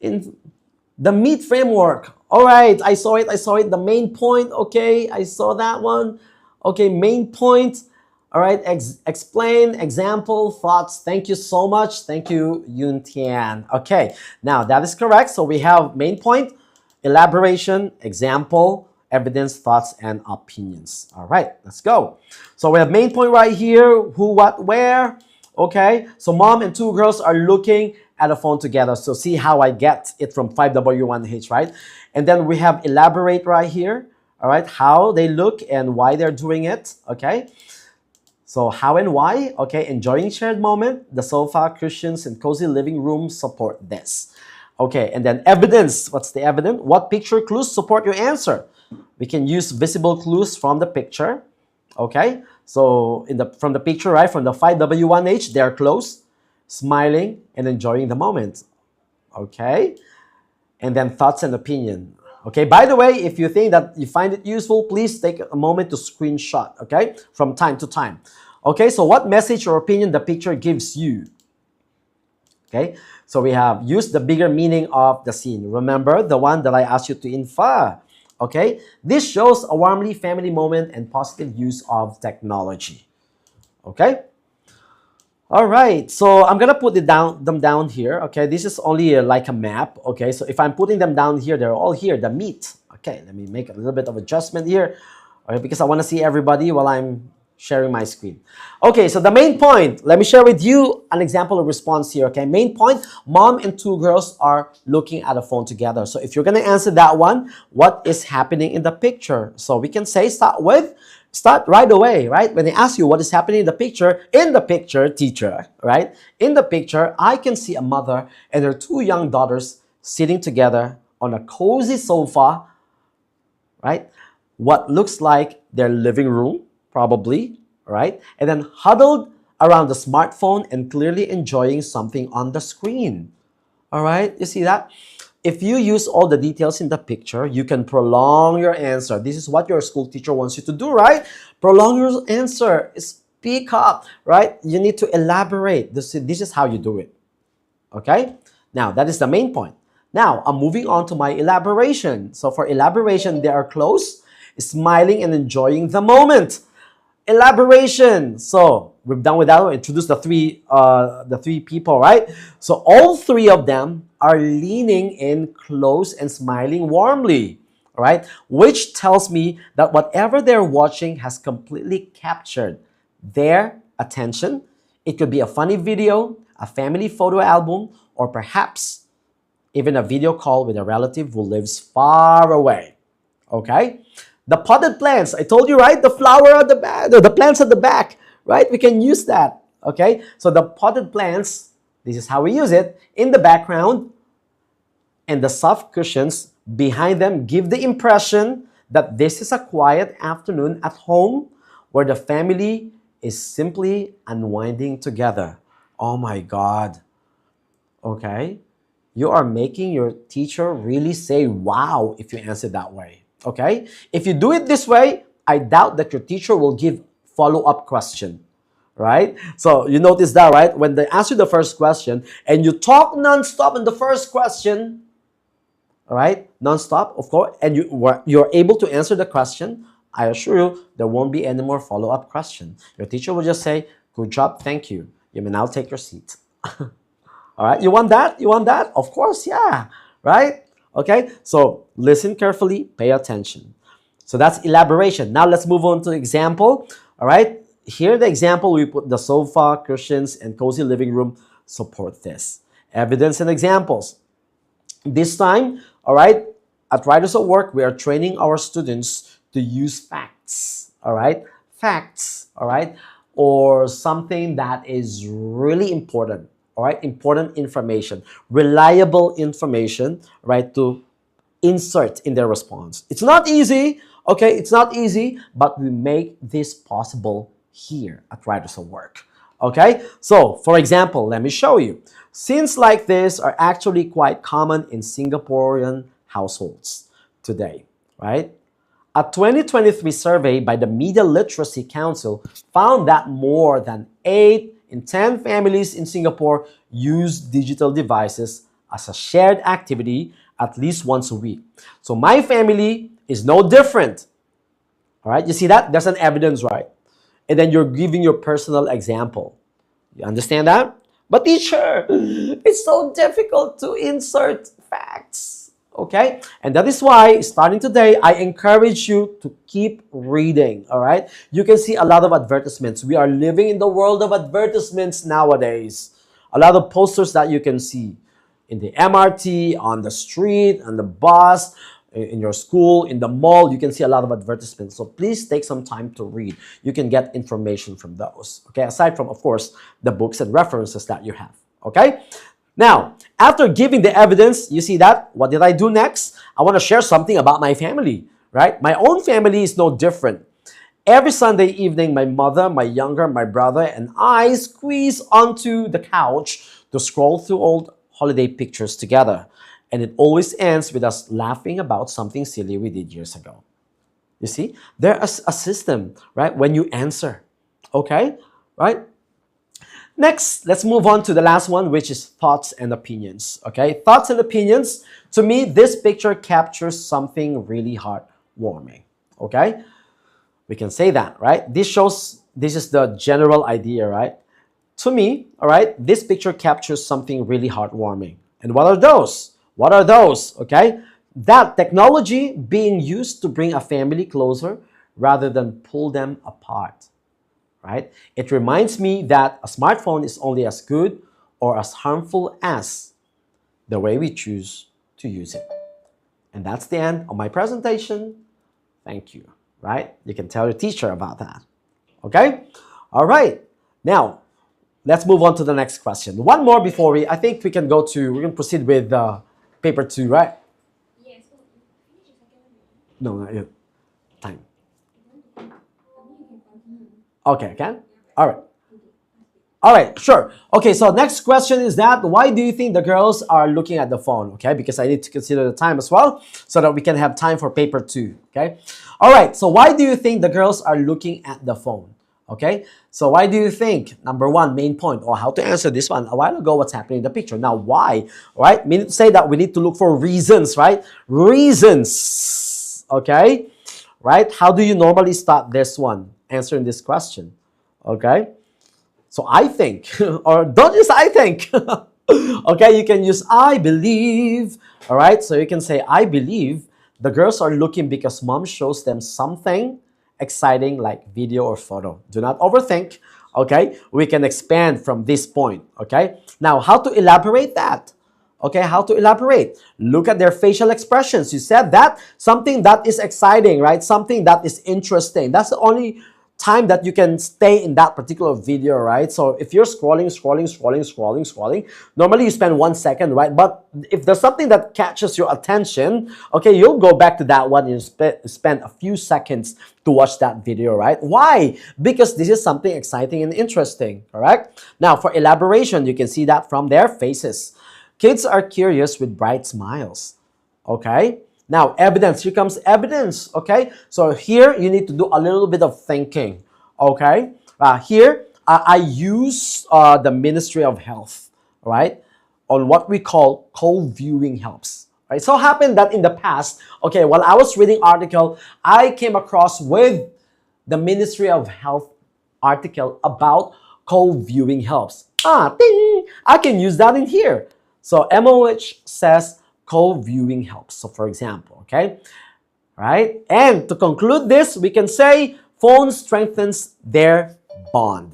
In the MEET framework. All right, I saw it. The main point. Okay, I saw that one. Okay, main point. All right, explain, example, thoughts. Thank you so much. Thank you, Yun Tian. Okay, now that is correct. So we have main point, elaboration, example, evidence, thoughts, and opinions. All right, let's go. So we have main point right here, who, what, where. Okay, so mom and two girls are looking at a phone together. So see how I get it from 5W1H, right? And then we have elaborate right here. All right, how they look and why they're doing it. Okay, so how and why. Okay, enjoying shared moment. The sofa, cushions, and cozy living room support this. Okay, and then evidence. What's the evidence? What picture clues support your answer? We can use visible clues from the picture. Okay, so from the picture, right, from the 5W1H, they're close, smiling, and enjoying the moment. Okay, and then thoughts and opinion. Okay, by the way, if you think that you find it useful, please take a moment to screenshot, okay, from time to time. Okay, so what message or opinion the picture gives you? Okay, so we have used the bigger meaning of the scene. Remember the one that I asked you to infer. Okay, this shows a warmly family moment and positive use of technology. Okay, all right, so I'm gonna put them down here. Okay, this is only like a map. Okay, so if I'm putting them down here, they're all here, the MEET. Okay, let me make a little bit of adjustment here, all right, because I want to see everybody while I'm sharing my screen. Okay, so the main point, let me share with you an example of response here. Okay, main point, mom and two girls are looking at a phone together. So if you're going to answer that one, what is happening in the picture? So we can say start right away, right? When they ask you what is happening in the picture, teacher, right? In the picture, I can see a mother and her two young daughters sitting together on a cozy sofa, right? What looks like their living room, probably, right? And then huddled around the smartphone and clearly enjoying something on the screen. All right, you see that? If you use all the details in the picture, you can prolong your answer. This is what your school teacher wants you to do, right? Prolong your answer. Speak up, right? You need to elaborate. This is how you do it. Okay? Now, that is the main point. Now, I'm moving on to my elaboration. So for elaboration, they are close, smiling, and enjoying the moment. Elaboration. So we've done with that. Introduce the three people, right? So all three of them are leaning in close and smiling warmly, right? Which tells me that whatever they're watching has completely captured their attention. It could be a funny video, a family photo album, or perhaps even a video call with a relative who lives far away. Okay? The potted plants, I told you, right? The flower at the back, the plants at the back, right? We can use that, okay? So the potted plants, this is how we use it, in the background, and the soft cushions behind them give the impression that this is a quiet afternoon at home where the family is simply unwinding together. Oh my God, okay? You are making your teacher really say, wow, if you answer that way. Okay? If you do it this way, I doubt that your teacher will give follow-up question, right? So you notice that, right? When they ask you the first question and you talk non-stop in the first question, all right? Non-stop, of course, and you're able to answer the question, I assure you, there won't be any more follow-up question. Your teacher will just say, good job, thank you. You may now take your seat. All right? You want that? You want that? Of course, yeah, right? Okay, so listen carefully, pay attention. So that's elaboration. Now let's move on to example. All right, here the example, we put the sofa, cushions, and cozy living room support this. Evidence and examples. This time, all right, at Writers at Work, we are training our students to use facts. All right, facts, all right, or something that is really important, all right, important information, reliable information, right, to insert in their response. It's not easy, okay? It's not easy, but we make this possible here at Writers of Work, okay? So, for example, let me show you. Scenes like this are actually quite common in Singaporean households today, right? A 2023 survey by the Media Literacy Council found that more than 8 in 10 families in Singapore use digital devices as a shared activity at least once a week. So my family is no different. All right, you see that? There's an evidence, right? And then you're giving your personal example. You understand that? But teacher, it's so difficult to insert facts. Okay? And that is why, starting today, I encourage you to keep reading. All right? You can see a lot of advertisements. We are living in the world of advertisements nowadays. A lot of posters that you can see in the MRT, on the street, on the bus, in your school, in the mall. You can see a lot of advertisements. So please take some time to read. You can get information from those. Okay, aside from, of course, the books and references that you have. Okay? Now, after giving the evidence, you see that? What did I do next? I want to share something about my family, right? My own family is no different. Every Sunday evening, my mother, my brother, and I squeeze onto the couch to scroll through old holiday pictures together. And it always ends with us laughing about something silly we did years ago. You see, there's a system, right? When you answer, okay, right? Next, let's move on to the last one, which is thoughts and opinions, okay? Thoughts and opinions, to me, this picture captures something really heartwarming, okay? We can say that, right? This is the general idea, right? To me, all right, this picture captures something really heartwarming. And what are those? What are those? Okay? That technology being used to bring a family closer rather than pull them apart, right? It reminds me that a smartphone is only as good or as harmful as the way we choose to use it. And that's the end of my presentation. Thank you, right? You can tell your teacher about that. Okay? All right. Now, let's move on to the next question. One more before I think we can proceed with paper 2, right? Yes. So you finish the second one. No, not yet. Time. I mean, you can continue. Okay, I can? All right. All right, sure. Okay, so next question is that why do you think the girls are looking at the phone? Okay, because I need to consider the time as well so that we can have time for paper 2. Okay. All right, so why do you think the girls are looking at the phone? Okay, so why do you think? Number one, main point, or how to answer this one a while ago, what's happening in the picture. Now, why? Right? Meaning to say that we need to look for reasons, right? Reasons. Okay, right? How do you normally start this one? Answering this question. Okay, so I think, or don't use I think. Okay, you can use I believe. All right, so you can say I believe the girls are looking because mom shows them something exciting like video or photo. Do not overthink, okay? We can expand from this point, okay? Now, how to elaborate that? Okay, how to elaborate? Look at their facial expressions. You said that, something that is exciting, right? Something that is interesting. That's the only time that you can stay in that particular video, right? So if you're scrolling, normally you spend 1 second, right? But if there's something that catches your attention, okay, you'll go back to that one and spend a few seconds to watch that video, right? Why? Because this is something exciting and interesting, correct? Now, for elaboration, you can see that from their faces. Kids are curious with bright smiles, okay? Now, evidence. Here comes evidence, okay? So here, you need to do a little bit of thinking, okay? Here, I use the Ministry of Health, right? On what we call co-viewing helps, right? So happened that in the past, okay, while I was reading article, I came across with the Ministry of Health article about co-viewing helps. Ding! I can use that in here. So MOH says co-viewing helps. So for example, okay, right? And to conclude this, we can say phone strengthens their bond.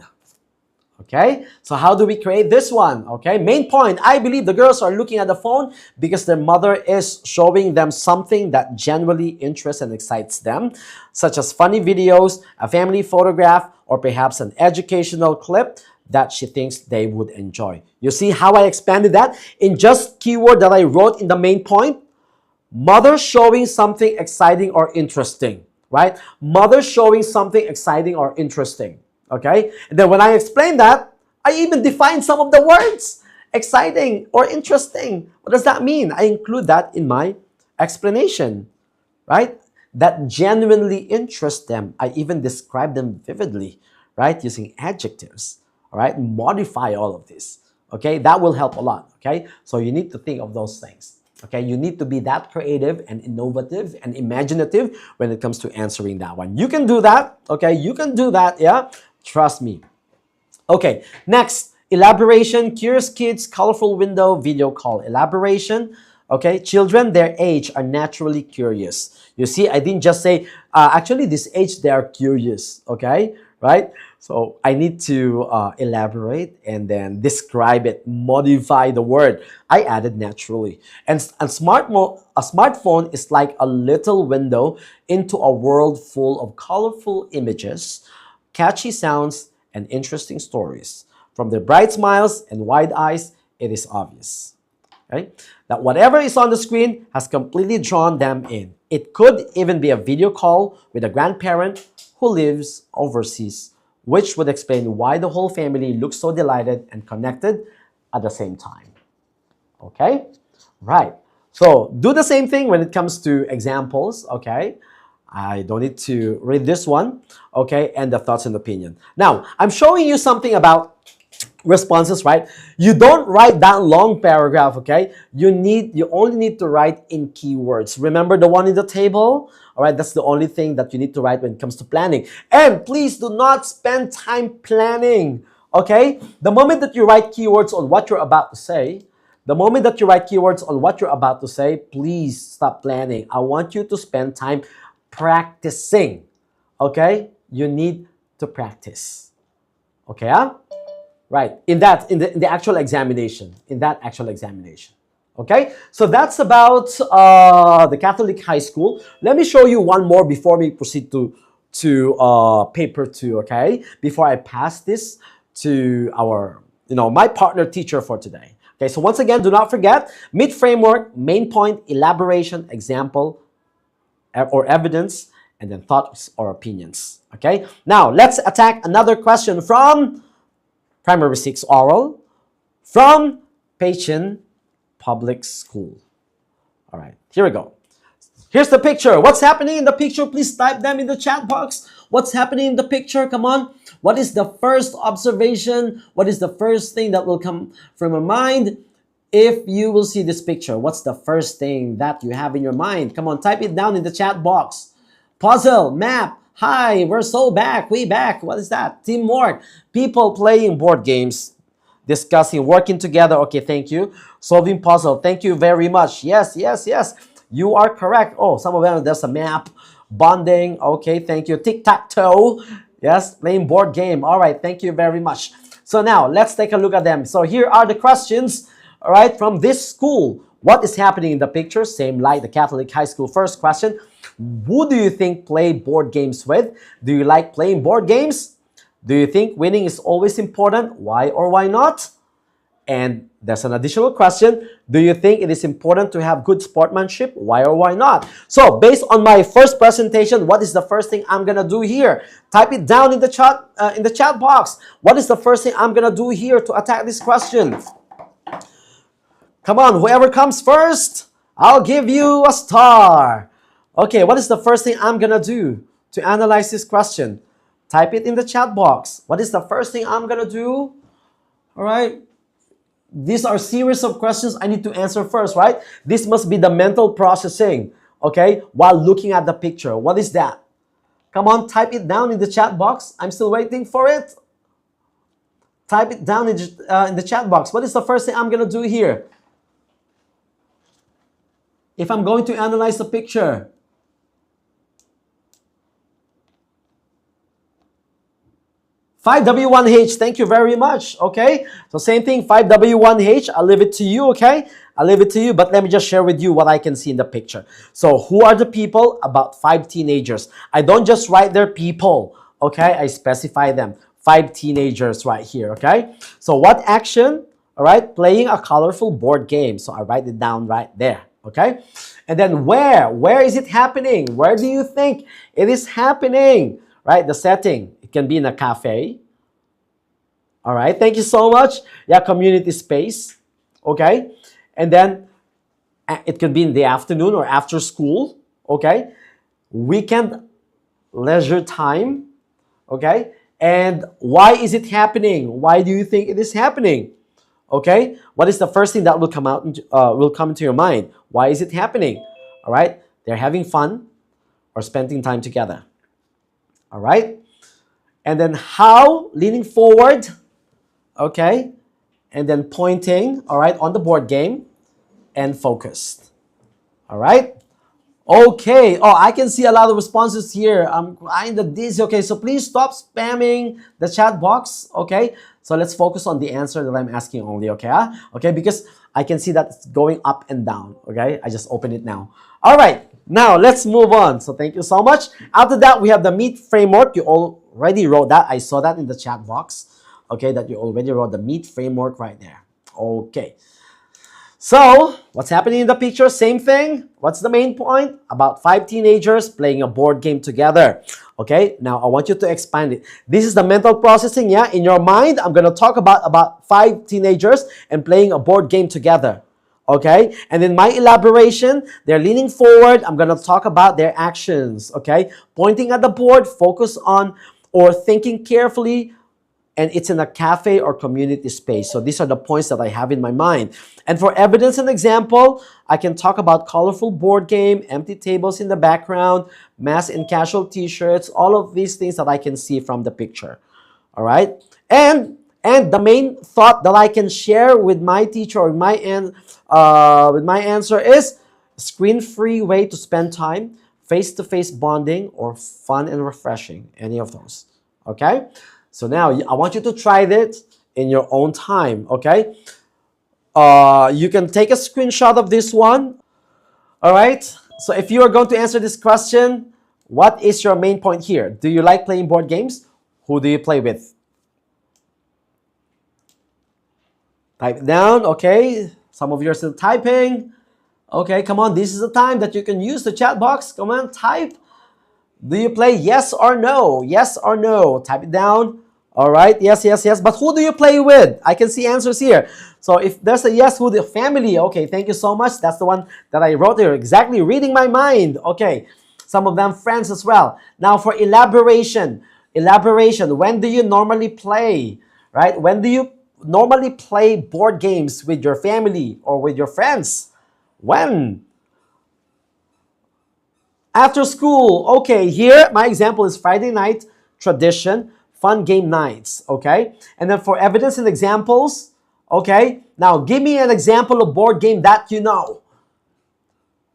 Okay, so how do we create this one? Okay, main point, I believe the girls are looking at the phone because their mother is showing them something that genuinely interests and excites them, such as funny videos, a family photograph, or perhaps an educational clip that she thinks they would enjoy. You see how I expanded that in just keyword that I wrote in the main point? Mother showing something exciting or interesting, right? Mother showing something exciting or interesting, okay? And then when I explain that, I even define some of the words. Exciting or interesting. What does that mean? I include that in my explanation, right? That genuinely interests them. I even describe them vividly, right? Using adjectives, all right? Modify all of this, okay? That will help a lot, okay? So you need to think of those things. Okay, you need to be that creative and innovative and imaginative when it comes to answering that one. You can do that, okay? You can do that, yeah? Trust me. Okay, next, elaboration, curious kids, colorful window, video call. Elaboration, okay? Children, their age are naturally curious. You see, I didn't just say, actually this age, they are curious, okay? Right? So I need to elaborate and then describe it, modify the word. I added naturally. And a smartphone is like a little window into a world full of colorful images, catchy sounds, and interesting stories. From their bright smiles and wide eyes, it is obvious, okay, that whatever is on the screen has completely drawn them in. It could even be a video call with a grandparent who lives overseas, which would explain why the whole family looks so delighted and connected at the same time. Okay? Right. So do the same thing when it comes to examples, okay? I don't need to read this one, okay? And the thoughts and opinion. Now, I'm showing you something about responses, right? You don't write that long paragraph, okay? You only need to write in keywords. Remember the one in the table? All right, that's the only thing that you need to write when it comes to planning. And please do not spend time planning, okay? The moment that you write keywords on what you're about to say, please stop planning. I want you to spend time practicing, okay? You need to practice, okay? Right, in the actual examination, okay? So that's about the Catholic high school. Let me show you one more before we proceed to paper 2, okay? Before I pass this to our, my partner teacher for today. Okay, so once again, do not forget, meet framework, main point, elaboration, example, or evidence, and then thoughts or opinions, okay? Now, let's attack another question from Primary 6 oral from Peichen Public School. All right, here we go. Here's the picture. What's happening in the picture? Please type them in the chat box. What's happening in the picture? Come on. What is the first observation? What is the first thing that will come from your mind if you will see this picture? What's the first thing that you have in your mind? Come on, type it down in the chat box. Puzzle, map. Hi, we're so back. We back. What is that? Teamwork. People playing board games. Discussing, working together. Okay, thank you. Solving puzzle. Thank you very much. Yes, yes, yes. You are correct. Oh, some of them, there's a map. Bonding. Okay, thank you. Tic-tac-toe. Yes, playing board game. All right, thank you very much. So now, let's take a look at them. So here are the questions, all right, from this school. What is happening in the picture? Same like the Catholic high school. First question, who do you think play board games with? Do you like playing board games? Do you think winning is always important? Why or why not? And there's an additional question. Do you think it is important to have good sportsmanship? Why or why not? So based on my first presentation, what is the first thing I'm gonna do here? Type it down in the chat box. What is the first thing I'm gonna do here to attack this question? Come on, whoever comes first, I'll give you a star. Okay, what is the first thing I'm gonna do to analyze this question? Type it in the chat box. What is the first thing I'm gonna do? All right. These are series of questions I need to answer first, right? This must be the mental processing, okay, while looking at the picture. What is that? Come on, type it down in the chat box. I'm still waiting for it. Type it down in the chat box. What is the first thing I'm gonna do here? If I'm going to analyze the picture. 5W1H, thank you very much. Okay, so same thing, 5W1H. I'll leave it to you. Okay, I'll leave it to you, but let me just share with you what I can see in the picture. So who are the people? About 5 teenagers. I don't just write their people. Okay, I specify them. 5 teenagers right here. Okay, so what action? All right, playing a colorful board game. So I write it down right there. Okay, and then where is it happening? Where do you think it is happening? Right, the setting, it can be in a cafe. All right, thank you so much. Yeah, community space. Okay, and then it could be in the afternoon or after school. Okay, weekend leisure time. Okay, and why is it happening? Why do you think it is happening? Okay, what is the first thing that will come into your mind? Why is it happening? All right, they're having fun or spending time together. All right, and then how, leaning forward. Okay, and then pointing. All right, on the board game and focused. All right. Okay. Oh, I can see a lot of responses here. I'm kind of dizzy. Okay, so please stop spamming the chat box. Okay, so let's focus on the answer that I'm asking only. Okay, okay, because I can see that it's going up and down. Okay, I just opened it now. All right, now let's move on. So thank you so much. After that, we have the meat framework. You already wrote that. I saw that in the chat box. Okay, that you already wrote the meat framework right there. Okay. So, what's happening in the picture? Same thing. What's the main point? About 5 teenagers playing a board game together. Okay, now I want you to expand it. This is the mental processing, yeah? In your mind, I'm going to talk about 5 teenagers and playing a board game together. Okay, and in my elaboration, they're leaning forward. I'm going to talk about their actions. Okay, pointing at the board, focus on or thinking carefully, and it's in a cafe or community space. So these are the points that I have in my mind. And for evidence and example, I can talk about colorful board game, empty tables in the background, mask and casual t-shirts, all of these things that I can see from the picture. All right? And the main thought that I can share with my teacher or with my answer is screen-free way to spend time, face-to-face bonding, or fun and refreshing, any of those. Okay? So now I want you to try it in your own time, okay? You can take a screenshot of this one, all right? So if you are going to answer this question, what is your main point here? Do you like playing board games? Who do you play with? Type it down, okay? Some of you are still typing. Okay, come on, this is the time that you can use the chat box. Come on, type. Do you play yes or no? Yes or no? Type it down. All right, yes, yes, yes. But who do you play with? I can see answers here. So if there's a yes, who the family? Okay, thank you so much. That's the one that I wrote here. Exactly, reading my mind. Okay, some of them friends as well. Now for elaboration. When do you normally play? Right? When do you normally play board games with your family or with your friends? When? After school. Okay, here my example is Friday night tradition, fun game nights. Okay, and then for evidence and examples. Okay, now give me an example of board game that you know.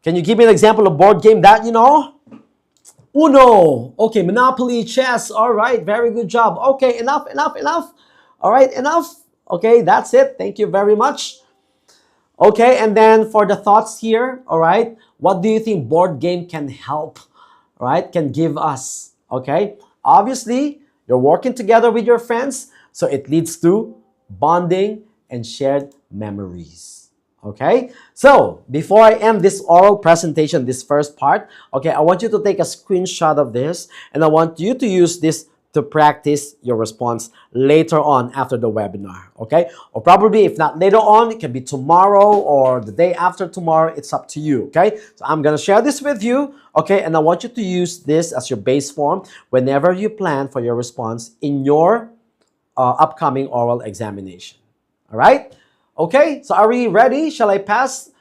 Can you give me an example of board game that you know? Uno. Okay, Monopoly, chess. All right, very good job. Okay, enough. All right, enough. Okay, that's it. Thank you very much. Okay, and then for the thoughts here, all right, what do you think board game can help, right, can give us? Okay, obviously, you're working together with your friends, so it leads to bonding and shared memories. Okay, so before I end this oral presentation, this first part, okay, I want you to take a screenshot of this, and I want you to use this to practice your response later on after the webinar, okay? Or probably if not later on, it can be tomorrow or the day after tomorrow. It's up to you, okay? So I'm gonna share this with you, okay? And I want you to use this as your base form whenever you plan for your response in your upcoming oral examination, all right? Okay, so are we ready? Shall I pass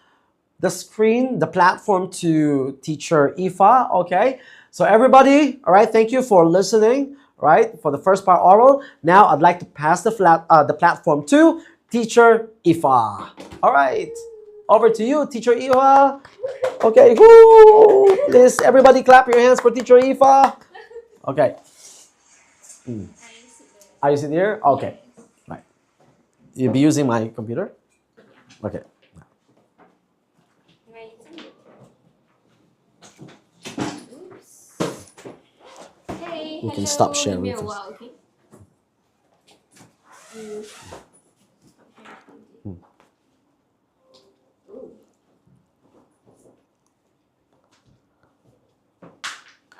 the screen, the platform to teacher Ifa, okay? So everybody, all right, thank you for listening. Right, for the first part oral. Now I'd like to pass the platform to teacher Ifa. All right, over to you, teacher Ifa. Okay, woo! Please, everybody clap your hands for teacher Ifa. Okay. Are you sitting here? Okay. Yes. Right. You'll be using my computer? Yeah. Okay. Right. Oops. Hey, You can hello. stop Give me sharing a first. while, okay? Mm. Ooh.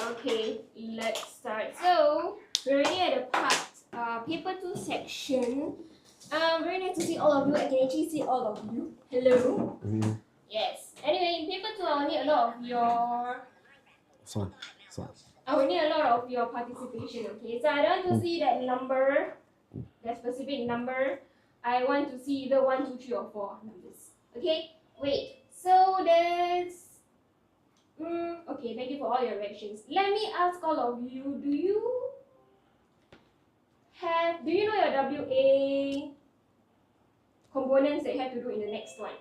Okay, let's start. So, we're already at the paper 2 section. Very nice to see all of you. I can actually see all of you. Hello. Mm-hmm. Yes. Anyway, in paper 2, I will need a lot of your So, so. I will need a lot of your participation, okay? So I don't want to see that number, that specific number. I want to see either 1, 2, 3, or 4 numbers. Okay? Wait. So there's okay, thank you for all your reactions. Let me ask all of you, do you know your WA components that you have to do in the next one?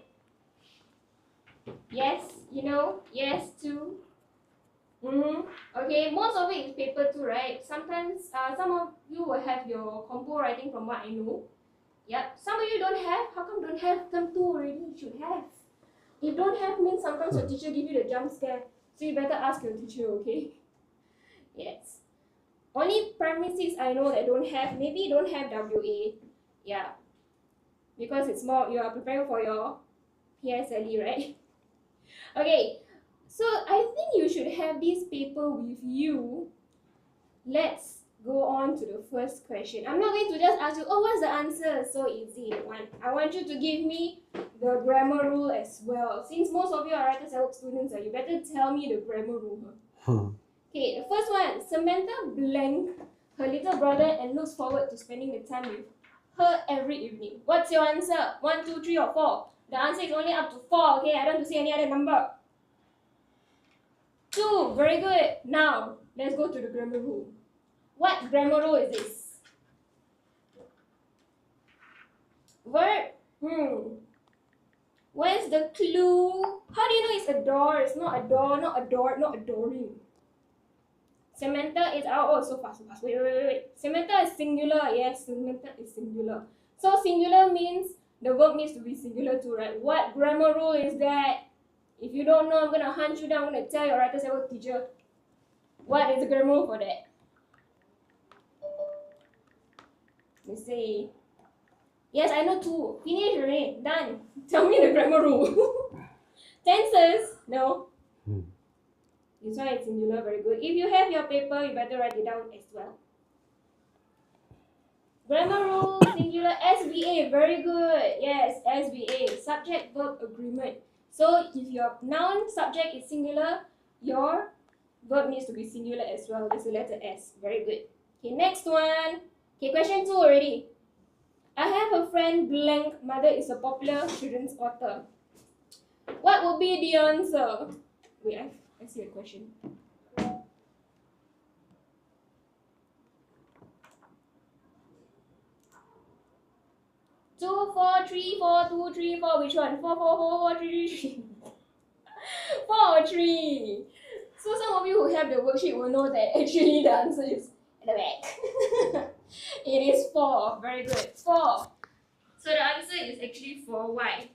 Yes, you know? Yes, two. Okay, most of it is paper 2, right? Sometimes some of you will have your compo writing from what I know. Yep. Some of you don't have. How come don't have? Term 2 already, you should have. If don't have means sometimes your teacher give you the jump scare. So you better ask your teacher, okay? Yes. Only primary 6 I know that don't have. Maybe don't have WA. Yeah. Because it's more, you are preparing for your PSLE, right? Okay. So I think you should have this paper with you. Let's go on to the first question. I'm not going to just ask you, oh, what's the answer? So easy. I want you to give me the grammar rule as well. Since most of you are writers at work students, you better tell me the grammar rule. Okay, the first one. Samantha blank her little brother and looks forward to spending the time with her every evening. What's your answer? 1, 2, 3, or 4? The answer is only up to 4, okay? I don't want to see any other number. 2, very good. Now, let's go to the grammar rule. What grammar rule is this? Verb. Where's the clue? How do you know it's a door? It's not a door, not a door, not adoring. Samantha is so fast. Wait. Samantha is singular. Yes, Samantha is singular. So singular means the verb needs to be singular too, right? What grammar rule is that? If you don't know, I'm gonna hunt you down. I'm gonna tell your writer's level teacher. What is the grammar rule for that? Let's see. Yes, I know 2. Finish already. Done. Tell me the grammar rule. Tenses. No. This one is singular. Very good. If you have your paper, you better write it down as well. Grammar rule, singular, SVA. Very good. Yes, SVA. Subject verb agreement. So if your noun subject is singular, your verb needs to be singular as well. There's the letter S. Very good. Okay, next one. Okay, question 2 already. I have a friend blank. Mother is a popular children's author. What would be the answer? Wait, I see a question. Two, four, three, four, 2, 3, 4. Which one? 4, 4, 4, 4, 3, 3. 4 or 3. So some of you who have the worksheet will know that actually the answer is at the back. It is 4. Very good. 4. So the answer is actually 4. Why?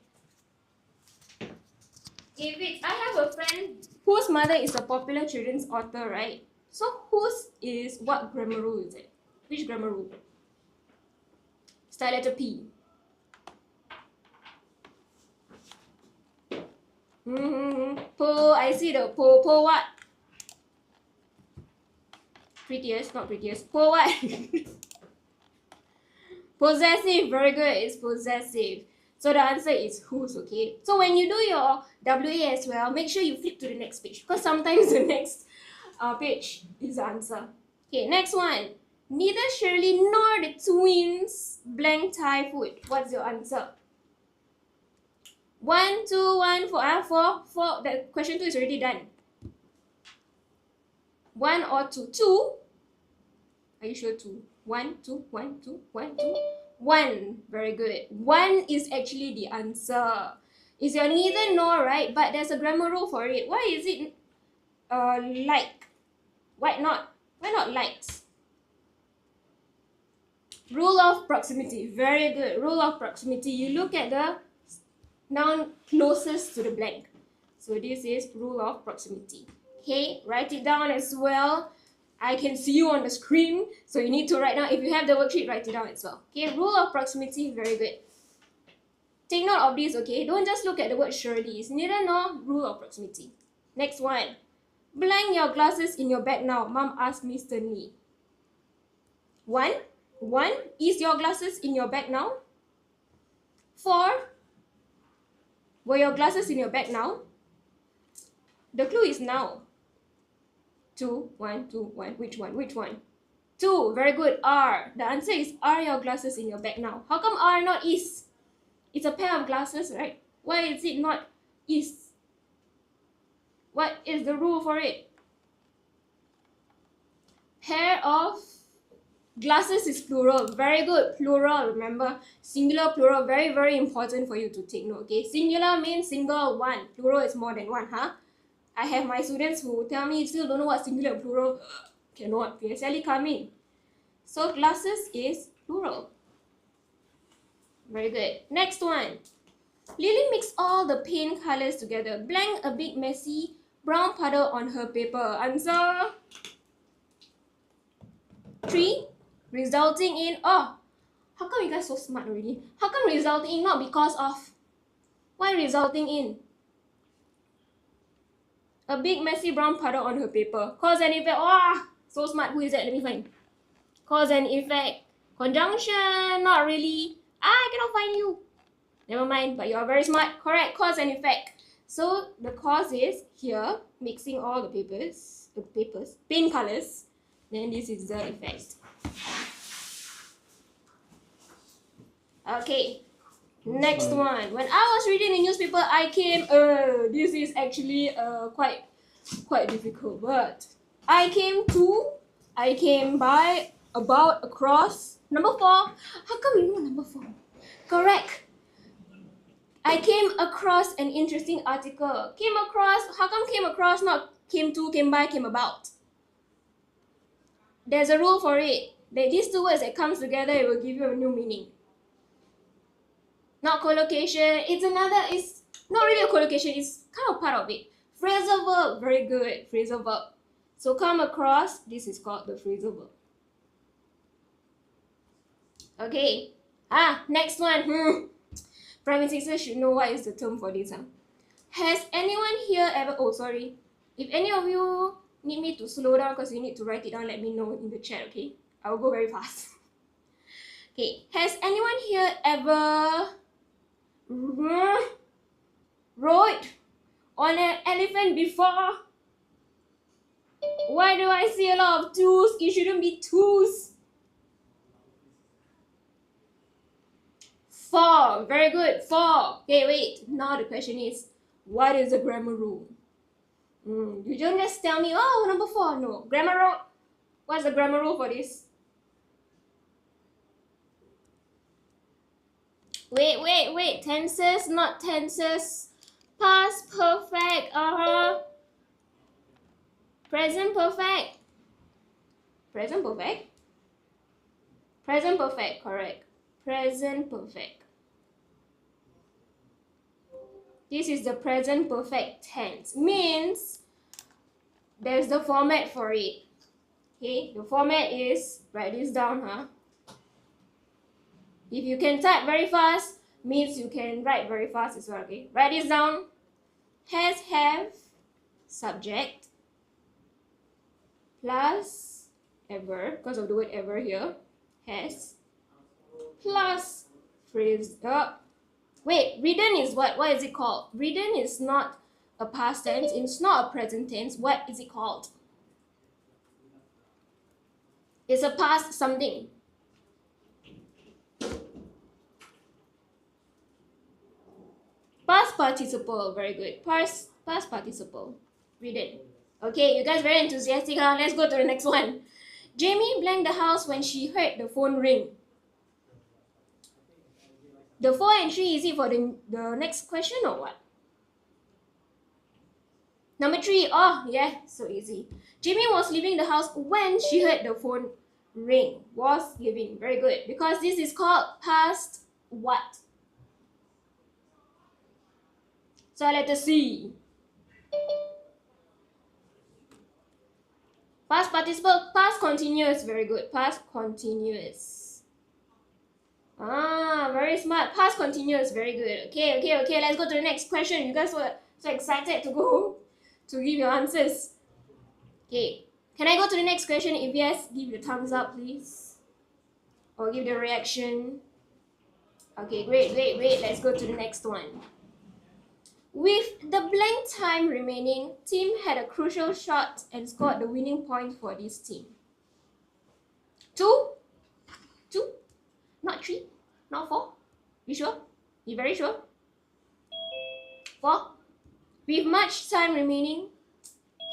If it's I have a friend whose mother is a popular children's author, right? So whose is what grammar rule is it? Which grammar rule? Start letter P. Po, I see the po what? Prettiest, not prettiest. Po what? Possessive, very good. It's possessive. So the answer is whose, okay? So when you do your WA as well, make sure you flip to the next page because sometimes the next page is the answer. Okay, next one. Neither Shirley nor the twins blank Thai food. What's your answer? 1, 2, 1, 4. 4. The question 2 is already done. 1 or 2? 2? Are you sure 2? 1, 2, 1, 2, 1, 2. 1. Very good. 1 is actually the answer. It's your neither nor, right? But there's a grammar rule for it. Why is it like? Why not? Why not likes? Rule of proximity. Very good. Rule of proximity. You look at the noun closest to the blank. So this is rule of proximity. Okay, write it down as well. I can see you on the screen, so you need to write down. If you have the worksheet, write it down as well. Okay, rule of proximity, very good. Take note of this, okay? Don't just look at the word surely. It's neither nor rule of proximity. Next one. Blank your glasses in your bag now, Mom asked me sternly. One. Is your glasses in your bag now? 4. Were your glasses in your bag now? The clue is now. 2, 1, 2, 1. Which one? 2. Very good. R. The answer is, are your glasses in your bag now? How come are not is? It's a pair of glasses, right? Why is it not is? What is the rule for it? Pair of glasses is plural. Very good. Plural. Remember, singular, plural. Very, very important for you to take note. Okay. Singular means single, one. Plural is more than one, huh? I have my students who tell me still don't know what singular and plural. Cannot. Okay, Sally, come in. So glasses is plural. Very good. Next one. Lily mixed all the paint colors together. Blank a big messy brown puddle on her paper. Answer 3. Resulting in, oh, how come you guys so smart already? How come resulting in, not because of? Why resulting in? A big messy brown puddle on her paper. Cause and effect. Oh, so smart. Who is that? Let me find. Cause and effect. Conjunction. Not really. I cannot find you. Never mind, but you are very smart. Correct. Cause and effect. So the cause is here, mixing all the paint colors. Then this is the effect. Okay. Next one. When I was reading the newspaper, I came. This is actually quite difficult, but I came by, about, across. Number 4. How come you know number 4? Correct. I came across an interesting article. Came across. How come came across? Not came to, came by, came about. There's a rule for it. That these two words that comes together, it will give you a new meaning. Not collocation. It's not really a collocation. It's kind of part of it. Phrasal verb. Very good. Phrasal verb. So come across. This is called the phrasal verb. Okay. Next one. Primary 6ers should know what is the term for this. Has anyone here ever... Oh, sorry. If any of you need me to slow down because you need to write it down, let me know in the chat, okay? I will go very fast. Okay. Has anyone here ever rode on an elephant before? Why do I see a lot of twos? It shouldn't be twos. 4. Very good. 4. Okay, wait. Now the question is, what is the grammar rule? You don't just tell me, oh, number 4. No. Grammar rule. What's the grammar rule for this? Wait. Tenses, not tenses. Past perfect. Present perfect. Present perfect. Present perfect. Correct. Present perfect. This is the present perfect tense. Means there's the format for it. Okay, the format is, write this down, If you can type very fast, means you can write very fast as well, okay? Write this down. Has, have, subject, plus ever, because of the word ever here, has, plus phrase. Wait, ridden is what? What is it called? Ridden is not a past tense. It's not a present tense. What is it called? It's a past something. Past participle. Very good. Past participle. Ridden. Okay, you guys very enthusiastic, huh? Let's go to the next one. Jamie blanked the house when she heard the phone ring. The 4 and 3, is it for the next question or what? Number 3, oh yeah, so easy. Jamie was leaving the house when she heard the phone ring, was living. Very good. Because this is called past what? So letter C. Past participle, past continuous. Very good. Past continuous. Ah, very smart. Past continuous. Very good. Okay. Let's go to the next question. You guys were so excited to go to give your answers. Okay. Can I go to the next question? If yes, give the thumbs up, please. Or give the reaction. Okay, great. Let's go to the next one. With the blank time remaining, team had a crucial shot and scored the winning point for this team. Two? Not three? Not four? You sure? You very sure? Four? With much time remaining?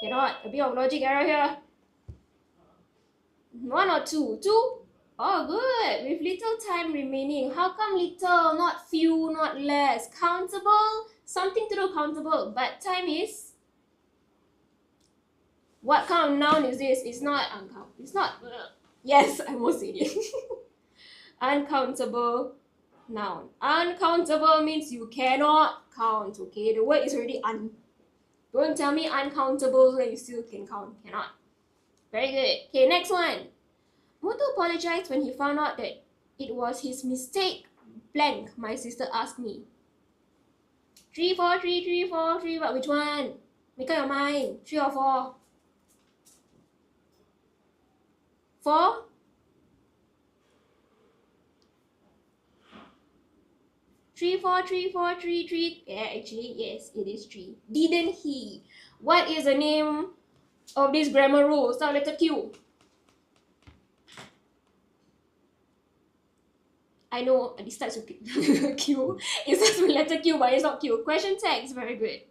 Cannot. A bit of logic error here. One or two? Two? Oh, good. With little time remaining. How come little? Not few, not less. Countable? Something to do countable. But time is? What kind of noun is this? It's not uncountable. It's not. Yes, I almost said it. Uncountable noun. Uncountable means you cannot count. Okay, the word is already un. Don't tell me uncountable when you still can count. Cannot. Very good. Okay, next one. Moto apologized when he found out that it was his mistake. Blank. My sister asked me. 3, 4, 3, 3, 4, 3. What? Which one? Make up your mind. 3 or 4? 4? Three, four, 3, 4, 3, 3. Yeah, actually, yes, it is 3. Didn't he? What is the name of this grammar rule? Start letter Q. I know it starts with Q. It starts with letter Q, but it's not Q. Question text, very good.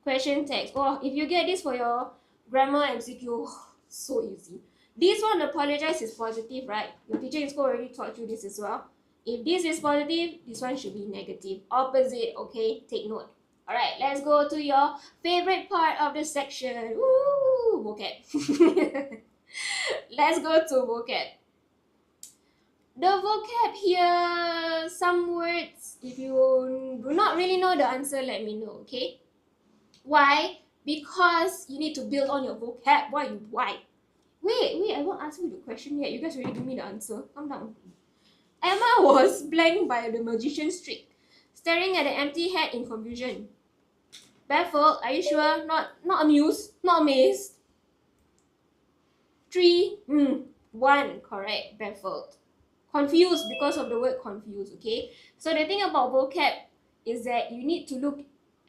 Question text. Oh, if you get this for your grammar MCQ, so easy. This one, apologize, is positive, right? Your teacher in school already taught you this as well. If this is positive, this one should be negative. Opposite, okay? Take note. Alright, let's go to your favorite part of the section. Woo! Vocab. Let's go to vocab. The vocab here, some words, if you do not really know the answer, let me know, okay? Why? Because you need to build on your vocab. Why? Wait, I won't answer you the question yet. You guys already give me the answer. Calm down. Emma was blanked by the magician's trick, staring at the empty head in confusion. Baffled, are you sure? Not amused, not amazed. 3, 1, correct, baffled. Confused because of the word confused, okay? So the thing about vocab is that you need to look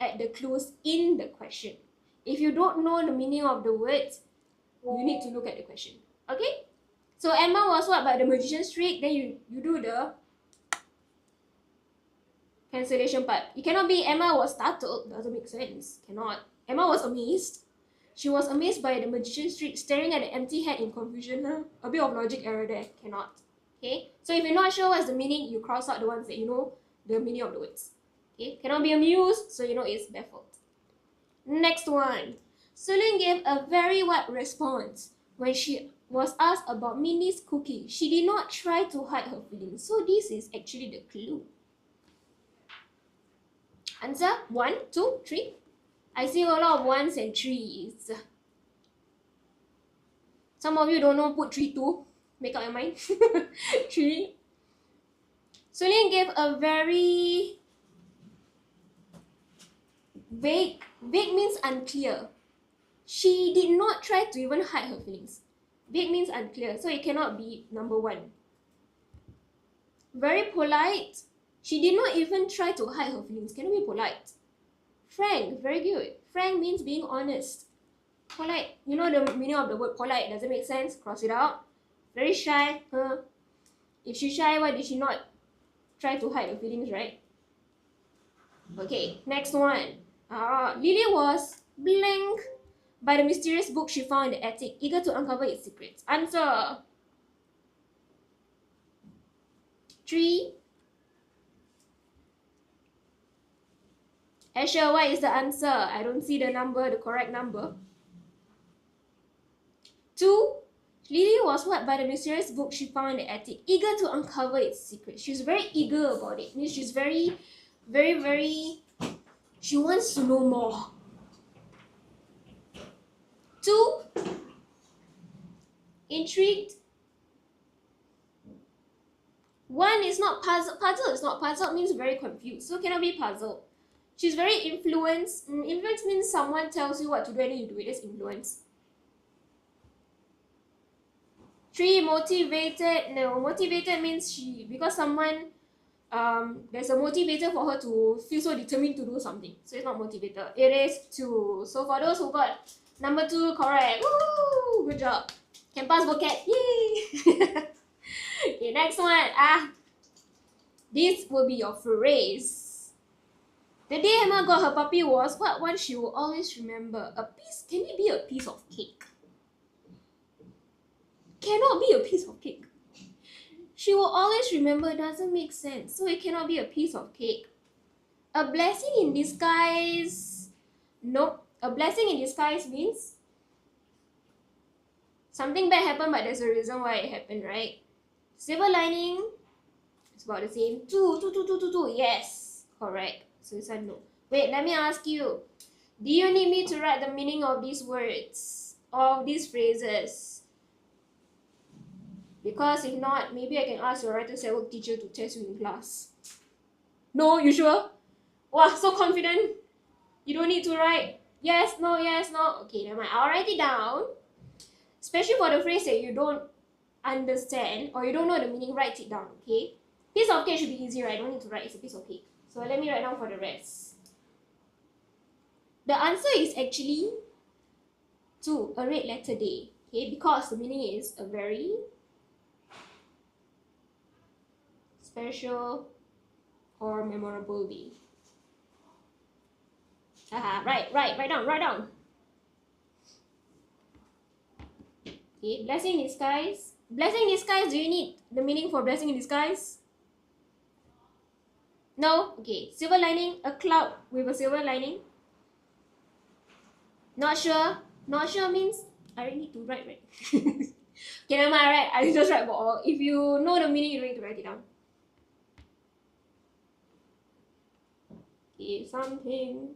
at the clues in the question. If you don't know the meaning of the words, you need to look at the question, okay? So Emma was what by the magician's trick? Then you do the cancellation part. It cannot be Emma was startled. Doesn't make sense. Cannot. Emma was amazed. She was amazed by the magician's trick, staring at the empty head in confusion. Huh? A bit of logic error there. Cannot. Okay? So if you're not sure what's the meaning, you cross out the ones that you know the meaning of the words. Okay? Cannot be amused, so you know it's baffled. Next one. Sulin gave a very what response when she was asked about Minnie's cooking. She did not try to hide her feelings. So this is actually the clue. Answer 1, 2, 3. I see a lot of 1s and 3s. Some of you don't know, put 3, 2. Make up your mind. 3. Sulin gave a very vague. Vague means unclear. She did not try to even hide her feelings. Vague means unclear, so it cannot be number 1. Very polite. She did not even try to hide her feelings. Cannot be polite. Frank, very good. Frank means being honest. Polite. You know the meaning of the word polite. Does it make sense? Cross it out. Very shy. If she's shy, why did she not try to hide her feelings, right? Okay, next one. Lily was blank by the mysterious book she found in the attic, eager to uncover its secrets. Answer 3. Asher, what is the answer? I don't see the number, the correct number. 2. Lily was what by the mysterious book she found in the attic, eager to uncover its secret. She's very eager about it. Means she's very, very, very. She wants to know more. 2. Intrigued. 1 is not puzzle. Puzzle is not. Puzzle means very confused. So cannot be puzzle. She's very influenced. Influence means someone tells you what to do and then you do it. That's influence. 3. Motivated. No, motivated means because someone there's a motivator for her to feel so determined to do something. So it's not motivator. It is 2. So for those who got number 2 correct, woo, good job. Can pass vocab. Yay! Okay, next one. This will be your phrase. The day Emma got her puppy was what one she will always remember. A piece. Can it be a piece of cake? Cannot be a piece of cake. She will always remember doesn't make sense. So it cannot be a piece of cake. A blessing in disguise. Nope. A blessing in disguise means something bad happened, but there's a reason why it happened, right? Silver lining. It's about the same. 2. Yes. Correct. So it's a no. Wait, let me ask you. Do you need me to write the meaning of these words? Of these phrases? Because if not, maybe I can ask your writer's at work teacher to test you in class. No, you sure? Wow, so confident. You don't need to write yes, no, yes, no. Okay, never mind. I'll write it down. Especially for the phrase that you don't understand or you don't know the meaning, write it down, okay? Piece of cake should be easier. I don't need to write. It's a piece of cake. So let me write down for the rest. The answer is actually 2, a red letter day. Okay, because the meaning is a very special or memorable day. Write down. Okay, blessing in disguise. Blessing in disguise, do you need the meaning for blessing in disguise? No? Okay, silver lining, a cloud with a silver lining. Not sure? Not sure means I really need to write, right? Okay, never mind, right? I just write for all. If you know the meaning, you don't need to write it down. Okay, something.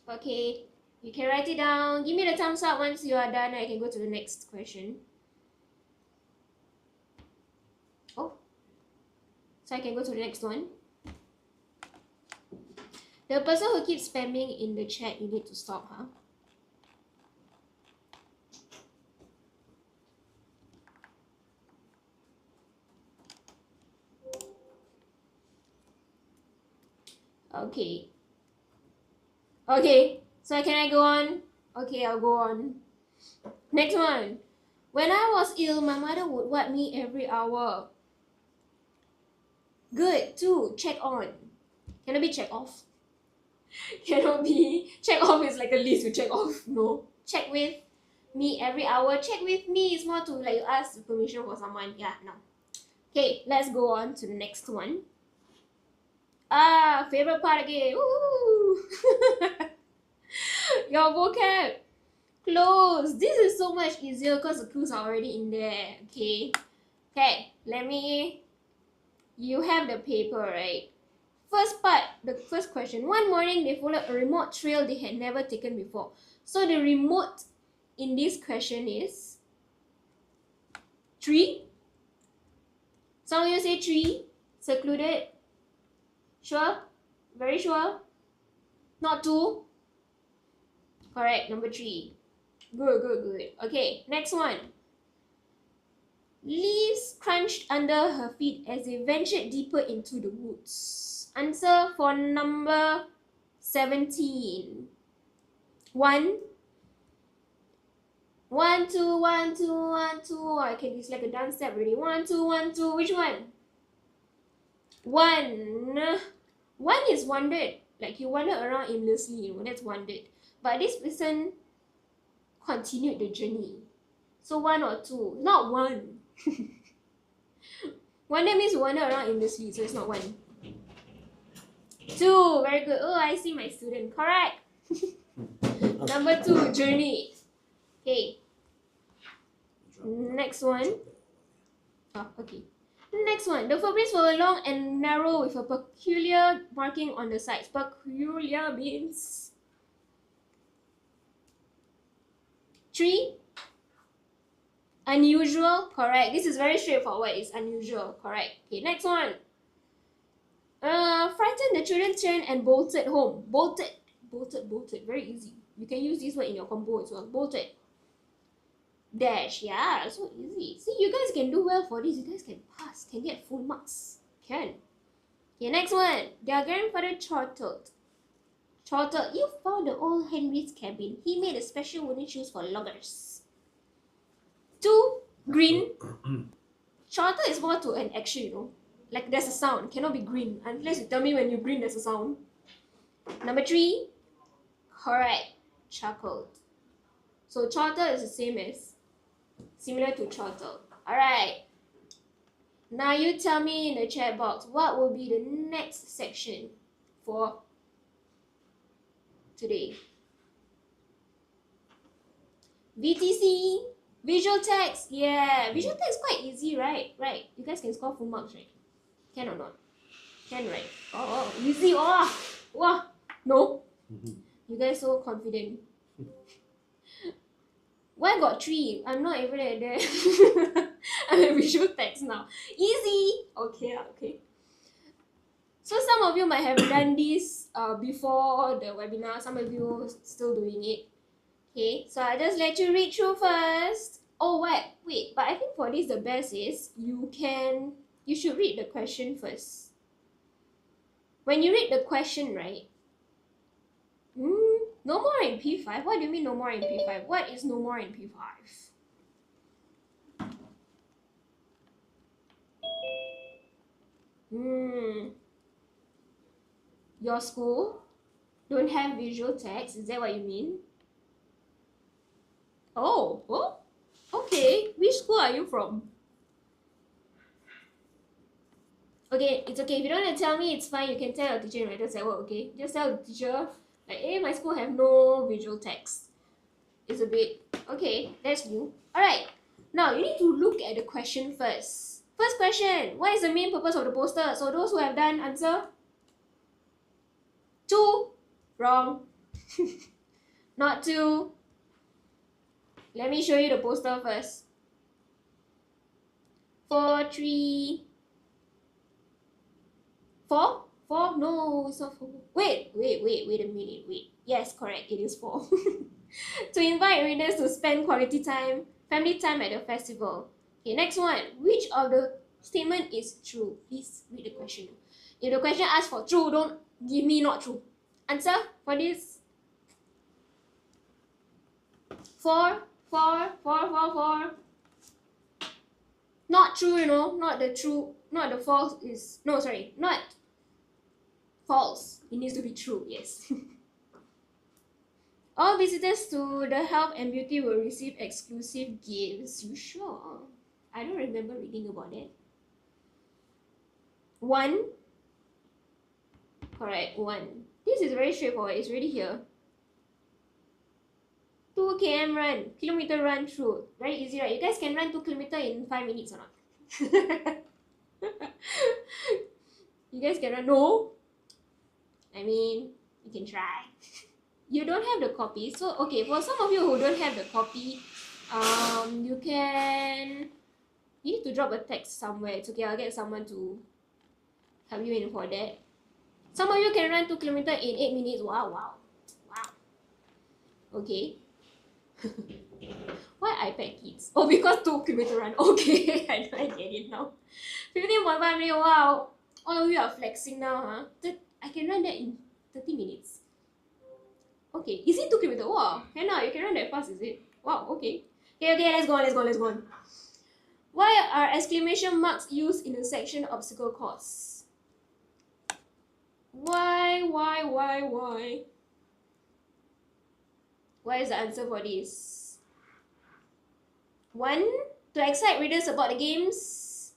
Okay, you can write it down. Give me the thumbs up once you are done. I can go to the next question. Oh, so I can go to the next one. The person who keeps spamming in the chat, you need to stop, huh? Okay. Okay, so can I go on? Okay, I'll go on. Next one. When I was ill, my mother would wipe me every hour. Good. 2, check on. Can it be check off? Cannot be. Check off is like a list you check off. No. Check with me every hour. Check with me is more to like you ask permission for someone. Yeah, no. Okay, let's go on to the next one. Favorite part again. Woo! Your vocab. Close. This is so much easier because the clues are already in there. Okay. Okay, you have the paper, right? First part, the first question. One morning, they followed a remote trail they had never taken before. So the remote in this question is tree. Some of you say tree. Secluded. Sure? Very sure? Not 2? Correct, number 3. Good. Okay, next one. Leaves crunched under her feet as they ventured deeper into the woods. Answer for number 17. 1, 1, 2, 1, 2, 1, 2. I can, it's like a dance step already. 1, 2, 1, 2. Which one? 1. 1 is wandered. Like you wander around aimlessly, that's wandered. But this person continued the journey. So 1 or 2, not 1. Wander means wander around aimlessly, so it's not 1. 2, very good. Oh, I see my student. Correct. Number 2, journey. Okay. Next one. Oh, okay. Next one. The footprints were long and narrow with a peculiar marking on the sides. Peculiar means 3. Unusual. Correct. This is very straightforward. It's unusual. Correct. Okay, next one. Frightened, the children turned and bolted home. Bolted. Bolted. Very easy. You can use this word in your combo as well. Bolted. Dash. Yeah, so easy. See, you guys can do well for this. You guys can pass. Can get full marks. Can. Okay, next one. Their grandfather chortled. Chortled. You found the old Henry's cabin. He made a special wooden shoes for loggers. 2. Green. Chortled is more to an action, you know. Like there's a sound. Cannot be green. Unless you tell me when you green there's a sound. Number 3. Correct. Chuckled. So chortled is the same as similar to chortled. Alright. Now you tell me in the chat box what will be the next section for today. VTC, visual text. Yeah, visual text is quite easy, right? Right. You guys can score full marks, right? Can or not? Can, right? Oh, easy. Oh, wow. No. You guys so confident. Why got 3? I'm not even at there. I'm at visual text now. Easy. Okay, okay. So some of you might have done this before the webinar. Some of you still doing it. Okay, so I just let you read through first. Oh, wait. But I think for this the best is you should read the question first. When you read the question, right? No more in P5? What do you mean no more in P5? What is no more in P5? Your school don't have visual text? Is that what you mean? Oh, okay. Which school are you from? Okay, it's okay. If you don't want to tell me, it's fine. You can tell your teacher in writer's work, okay? Just tell the teacher, like, hey, my school have no visual text. It's a bit, okay, that's new. Alright, now you need to look at the question first. First question, what is the main purpose of the poster? So those who have done, answer. 2. Wrong. Not 2. Let me show you the poster first. 4, 3. 4? 4? No, it's not 4. Wait a minute. Wait. Yes, correct. It is 4. To invite readers to spend quality time, family time at the festival. Okay, next one. Which of the statement is true? Please read the question. If the question asks for true, don't give me not true. Answer for this. 4. Not true, you know. Not the true. Not the false is. No, sorry. Not false. It needs to be true. Yes. All visitors to the health and beauty will receive exclusive gifts. You sure? I don't remember reading about that. 1. Correct. 1. This is very straightforward. It's already here. 2 km run. Kilometer run through. Very easy, right? You guys can run 2 kilometers in 5 minutes or not? You guys can run? No? I mean, you can try. You don't have the copy. So, okay, for some of you who don't have the copy, you need to drop a text somewhere. It's okay, I'll get someone to help you in for that. Some of you can run 2 kilometers in 8 minutes. Wow. Okay. Why iPad kids? Oh, because 2 kilometer run. Okay, I get it now. 15.5 minutes. Wow. All of you are flexing now, huh? I can run that in 30 minutes. Okay, is it 2 kilometers? Wow, you can run that fast, is it? Wow, okay. Okay, let's go. Why are exclamation marks used in the section obstacle course? Why? What is the answer for this? 1. To excite readers about the games.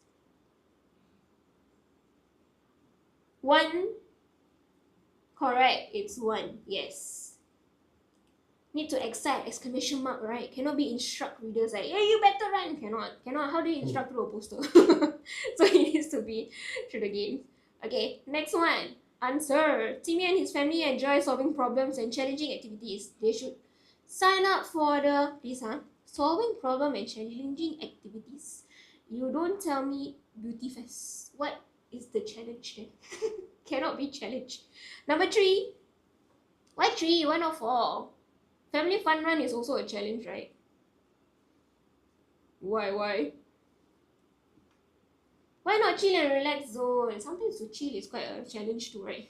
1. Correct, it's 1. Yes. Need to excite, exclamation mark, right? Cannot be instruct readers like, yeah, you better run. Cannot. How do you instruct through a poster? So it needs to be through the game. Okay, next one. Answer. Timmy and his family enjoy solving problems and challenging activities. They should sign up for the, please, solving problem and challenging activities. You don't tell me beauty fest. What is the challenge there? Cannot be challenged. Number 3. Why 3? Why not 4? Family fun run is also a challenge, right? Why? Why not chill and relax zone? Sometimes to chill is quite a challenge too, right?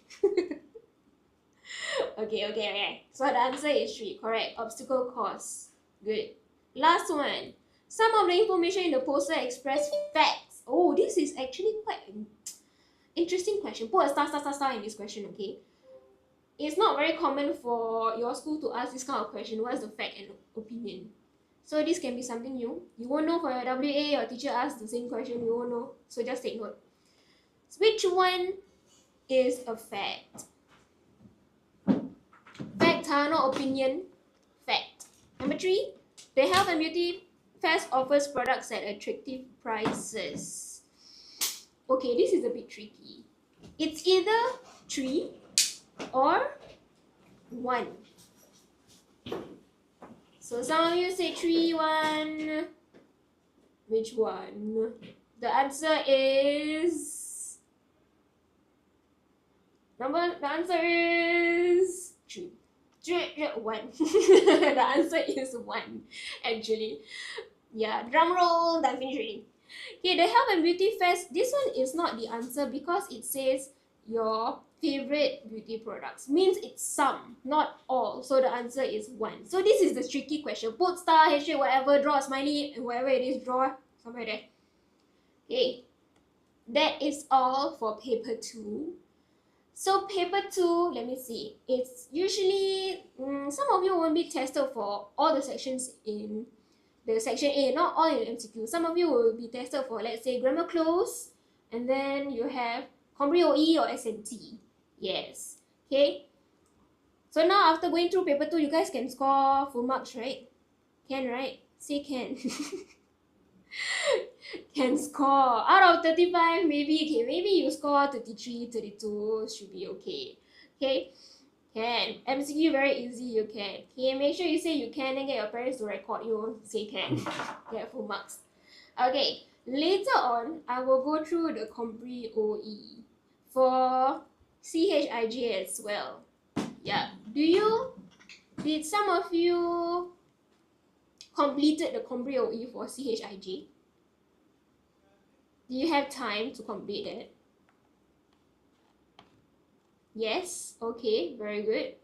Okay. So the answer is 3. Correct. Obstacle course. Good. Last one. Some of the information in the poster express facts. Oh, this is actually quite an interesting question. Put a star in this question, okay? It's not very common for your school to ask this kind of question. What's the fact and opinion? So this can be something new. You won't know for your WA, your teacher asks the same question, you won't know. So just take note. Which one is a fact? Fact, not opinion. Fact. Number 3, the Health and Beauty Fest offers products at attractive prices. Okay, this is a bit tricky. It's either 3 or 1. So some of you say 3, 1. Which one? The answer is... The answer is 3. 1. The answer is 1, actually. Yeah, drum roll, done, finish reading. Okay, the Health and Beauty Fest, this one is not the answer because it says your favorite beauty products. Means it's some, not all. So the answer is 1. So this is the tricky question. Put star, hashtag, whatever, draw a smiley, and whatever it is, draw somewhere there. Okay, that is all for paper 2. So paper 2, let me see. It's usually, some of you won't be tested for all the sections in the section A, not all in MCQ. Some of you will be tested for, let's say, grammar close, and then you have Compre OE or SNT. Yes. Okay. So now after going through paper 2, you guys can score full marks, right? Can, right? Say can. Can score. Out of 35, maybe you score 33, 32, should be okay. Okay? Can. MCQ very easy, you can. Okay, make sure you say you can and get your parents to record you. Say can. Get full marks. Okay, later on, I will go through the Compre OE for CHIJ as well. Yeah. Did some of you completed the Compre OE for CHIJ? Do you have time to complete it? Yes? Okay, very good.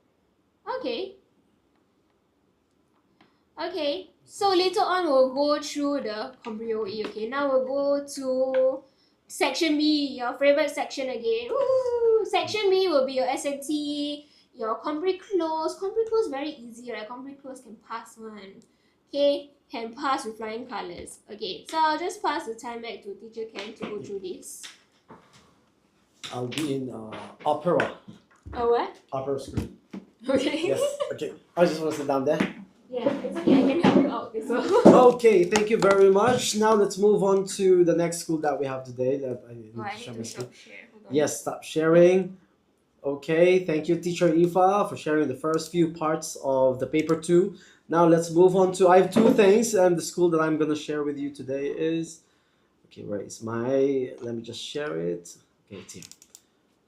Okay, so later on we'll go through the Compre OE. Okay, now we'll go to Section B, your favorite section again. Woo! Section B will be your SNT, your Compre Close. Compre Close very easy, right? Compre Close can pass one. Okay, can pass with flying colors. Okay, so I'll just pass the time back to Teacher Ken to go through this. I'll be in opera. Oh, what? Opera screen. Okay. Yes. Okay. I just want to sit down there. Yeah, it's okay. I can help you out as well. Okay, thank you very much. Now let's move on to the next school that we have today. That I need to share my screen. Hold on. Yes, stop sharing. Okay, thank you, Teacher Aoife, for sharing the first few parts of the paper 2. Now let's move on to, I have 2 things, and the school that I'm going to share with you today is, okay, where is my, let me just share it. Okay, it's here.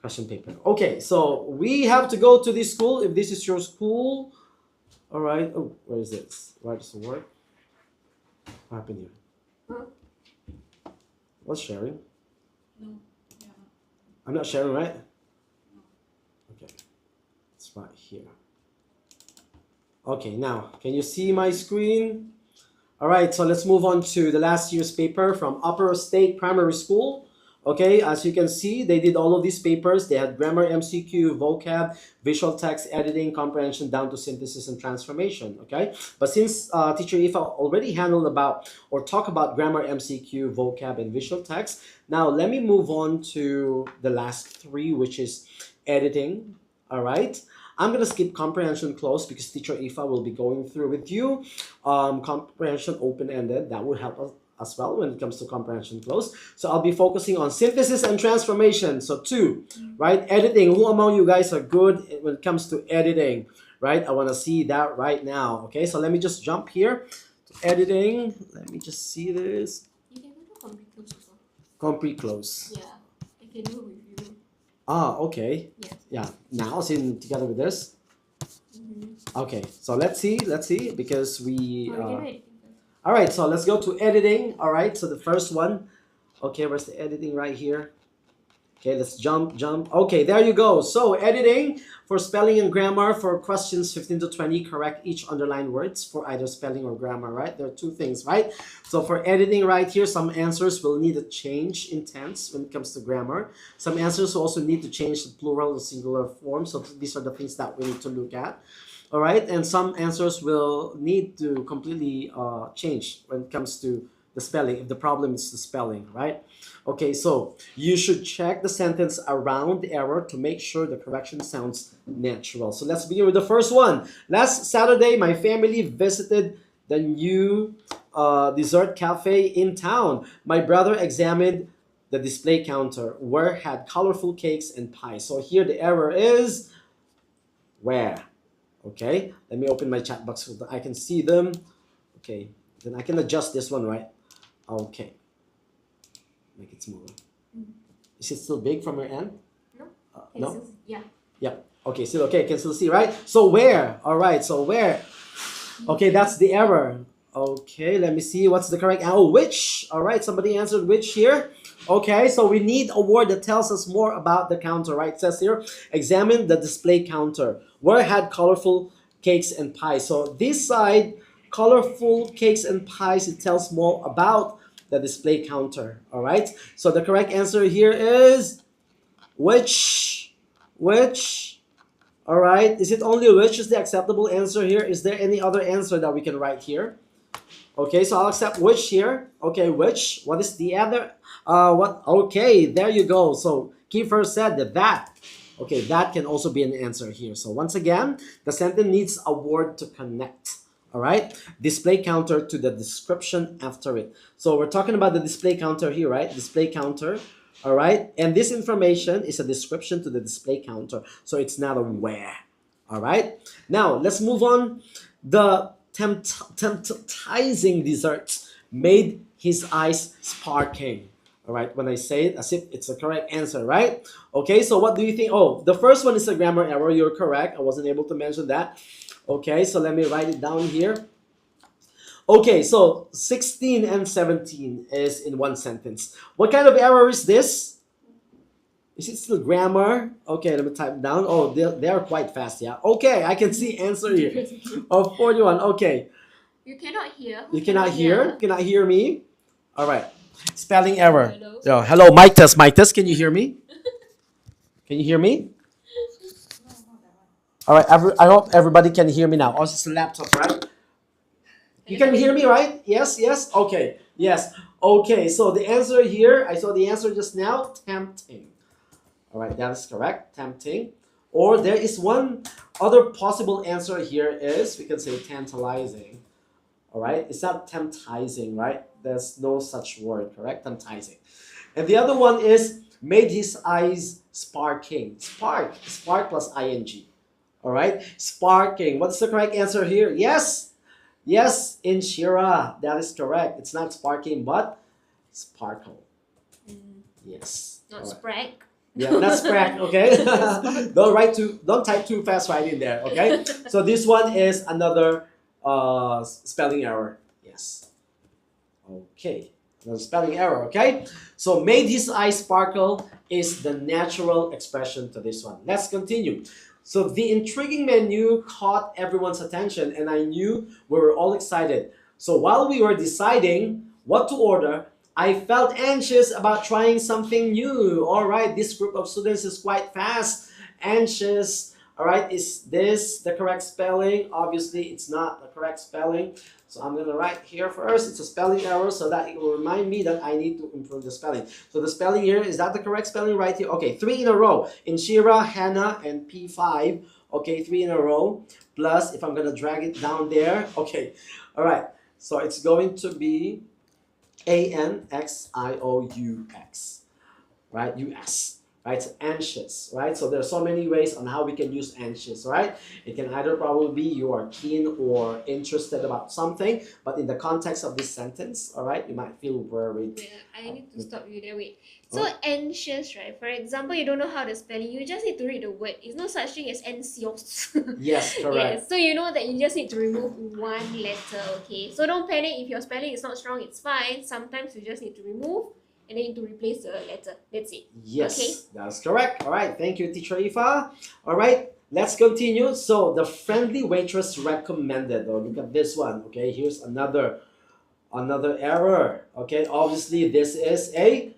Question paper. Okay, so we have to go to this school. If this is your school, all right. Oh, where is this? Why does it work? What happened here? Huh? What's sharing? No. Yeah. I'm not sharing, right? No. Okay, it's right here. Okay, now, can you see my screen? All right, so let's move on to the last year's paper from Upper State Primary School. Okay, as you can see, they did all of these papers. They had grammar, MCQ, vocab, visual text, editing, comprehension, down to synthesis and transformation. Okay, but since teacher Ifa already handled about or talk about grammar, MCQ, vocab, and visual text, now let me move on to the last three, which is editing. All right. I'm gonna skip comprehension close because teacher Ifa will be going through with you comprehension open-ended. That will help us as well when it comes to comprehension close. So I'll be focusing on synthesis and transformation. So two, right? Editing. Who among you guys are good when it comes to editing, right? I want to see that right now. Okay, so let me just jump here to editing. Let me just see this. You can do complete close also. Complete close. Yeah. I can do it with you. Ah, okay. Yes. Yeah. Now, in together with this. Mm-hmm. Okay, so let's see, because we. Or we can do editing first. All right, so let's go to editing. All right, so the first one. Okay, where's the editing right here? Okay, let's jump. Okay, there you go. So editing for spelling and grammar for questions 15 to 20, correct each underlined words for either spelling or grammar, right? There are two things, right? So for editing right here, some answers will need a change in tense when it comes to grammar. Some answers will also need to change the plural to singular form. So these are the things that we need to look at. All right, and some answers will need to completely change when it comes to the spelling, if the problem is the spelling, right? Okay, so you should check the sentence around the error to make sure the correction sounds natural. So let's begin with the first one. Last Saturday, my family visited the new dessert cafe in town. My brother examined the display counter where had colorful cakes and pies. So here the error is where? Okay, let me open my chat box so that I can see them. Okay, then I can adjust this one, right? Okay, make it smaller. Is it still big from your end? No. No? Yeah. Yep. Okay, still okay. Can still see, right? So where? All right. So where? Okay, that's the error. Okay, let me see. What's the correct? Oh, which? All right. Somebody answered which here. Okay, so we need a word that tells us more about the counter, right? It says here, examine the display counter. Where had colorful cakes and pies? So this side, colorful cakes and pies, it tells more about the display counter. All right. So the correct answer here is which. All right. Is it only which is the acceptable answer here? Is there any other answer that we can write here? Okay, so I'll accept which here. Okay, which. What is the other? What? Okay, there you go. So Kiefer said that. Okay, that can also be an answer here. So once again, the sentence needs a word to connect. All right, display counter to the description after it. So we're talking about the display counter here, right? Display counter. All right, and this information is a description to the display counter. So it's not a where. All right, now let's move on. The temptizing desserts made his eyes sparking. All right, when I say it as if it's the correct answer, right? Okay, so what do you think? Oh, the first one is a grammar error. You're correct. I wasn't able to mention that. Okay, so let me write it down here. Okay, so 16 and 17 is in one sentence. What kind of error is this? Is it still grammar? Okay, let me type it down. Oh, they're quite fast, yeah. Okay, I can see answer here. Oh, 41, okay. You cannot hear. You cannot hear? Cannot hear me? All right. Spelling error. Hello? Oh, hello, mic test. Can you hear me? Can you hear me? All right, I hope everybody can hear me now. Oh, it's a laptop, right? You can hear me, right? Yes. Okay, yes. Okay, so the answer here, I saw the answer just now, tempting. All right, that is correct, tempting. Or there is one other possible answer here is, we can say tantalizing. All right, it's not temptizing, right? There's no such word, correct? Temptizing. And the other one is made his eyes sparking. Spark plus ing. All right, sparking. What's the correct answer here? Yes, Inshira, that is correct. It's not sparking, but sparkle. Yes. Not All right. sprag. Yeah, not sprack, okay? don't type too fast right in there, okay? So this one is another spelling error. Yes. Okay. Another spelling error, okay? So made his eyes sparkle is the natural expression to this one. Let's continue. So the intriguing menu caught everyone's attention and I knew we were all excited. So while we were deciding what to order, I felt anxious about trying something new. All right, this group of students is quite fast. Anxious. All right, is this the correct spelling? Obviously, it's not the correct spelling. So I'm going to write here first. It's a spelling error so that it will remind me that I need to improve the spelling. So the spelling here, is that the correct spelling right here? Okay, 3 in a row. Inshira, Hannah, and P5. Okay, 3 in a row. Plus, if I'm going to drag it down there. Okay, all right. So it's going to be ANXIOUX, right? US. Right, so anxious, right? So there's so many ways on how we can use anxious, right? It can either probably be you are keen or interested about something, but in the context of this sentence, all right, you might feel worried. Wait, I need to stop you there. Wait. So anxious, right? For example, you don't know how to spell it. You just need to read the word. It's no such thing as anxious. Yes, correct. Yes. So you know that you just need to remove one letter. Okay. So don't panic if your spelling is not strong. It's fine. Sometimes you just need to remove and then to replace the letter. That's it. Yes, Okay. that's correct. All right, thank you, Teacher Ifa. All right, let's continue. So the friendly waitress recommended. Oh, look at this one. Okay, here's another error. Okay, obviously this is a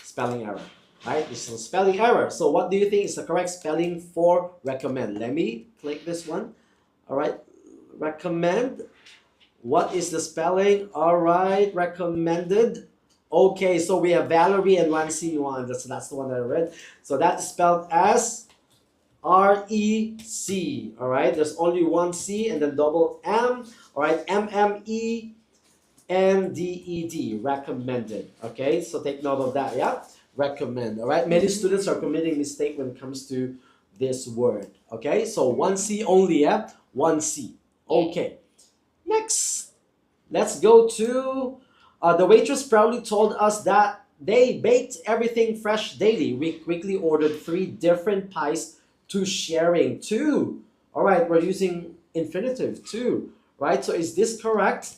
spelling error. Right, this is a spelling error. So what do you think is the correct spelling for recommend? Let me click this one. All right, recommend. What is the spelling? All right, recommended. Okay, so we have Valerie and Wansi Yuan. That's the one that I read. So that's spelled as REC. All right, there's only one C and then double M. All right, MMENDED. Recommended. Okay, so take note of that. Yeah, recommend. All right, many students are committing mistake when it comes to this word. Okay, so one C only. Yeah, one C. Okay, next, let's go to. The waitress proudly told us that they baked everything fresh daily. We quickly ordered 3 different pies to sharing. 2. All right, we're using infinitive. 2. Right, so is this correct?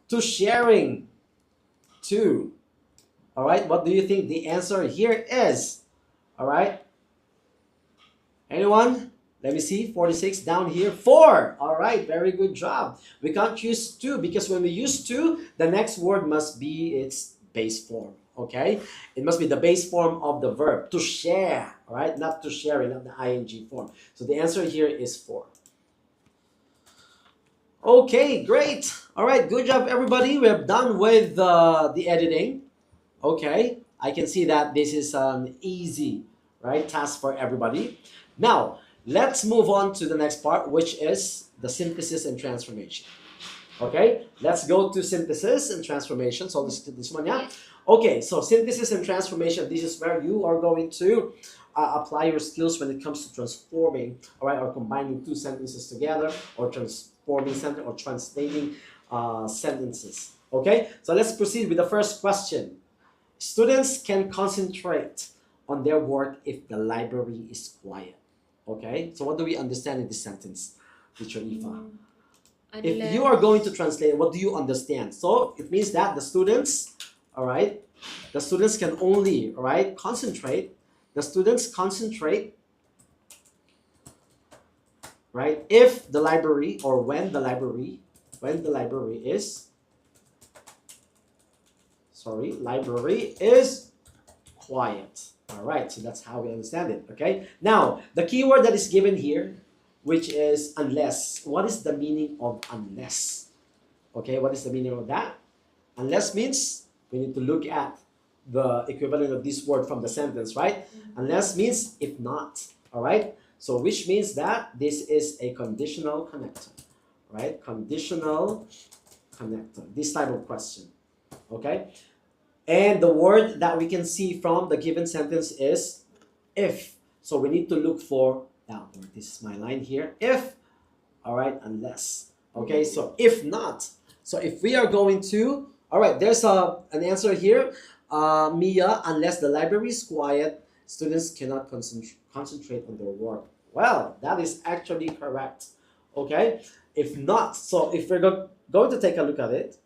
To sharing. 2. All right, what do you think the answer here is? All right. Anyone? Let me see, 46 down here, 4. All right, very good job. We can't use 2 because when we use 2, the next word must be its base form, okay? It must be the base form of the verb, to share, all right? Not to share, not the ing form. So the answer here is 4. Okay, great. All right, good job, everybody. We have done with the editing. Okay, I can see that this is an easy, right, task for everybody. Now, let's move on to the next part, which is the synthesis and transformation. Okay, let's go to synthesis and transformation. So this one, yeah? Okay, so synthesis and transformation, this is where you are going to apply your skills when it comes to transforming, all right, or combining 2 sentences together, or transforming sentence, or translating sentences. Okay, so let's proceed with the first question. Students can concentrate on their work if the library is quiet. Okay, so what do we understand in this sentence, Teacher Ifa? If you are going to translate, what do you understand? So it means that the students, all right, the students can only, all right, concentrate. The students concentrate, right, if the library, or when the library is, library is quiet. All right, so that's how we understand it, okay? Now, the keyword that is given here, which is unless. What is the meaning of unless? Okay, what is the meaning of that? Unless means we need to look at the equivalent of this word from the sentence, right? Unless means if not, all right? So which means that this is a conditional connector, right? Conditional connector, this type of question, okay? And the word that we can see from the given sentence is if. So we need to look for that word. This is my line here. If, all right, unless. Okay, so if not. So if we are going to, all right, there's an answer here. Mia, unless the library is quiet, students cannot concentrate on their work. Well, that is actually correct. Okay, if not, so if we're going to take a look at it,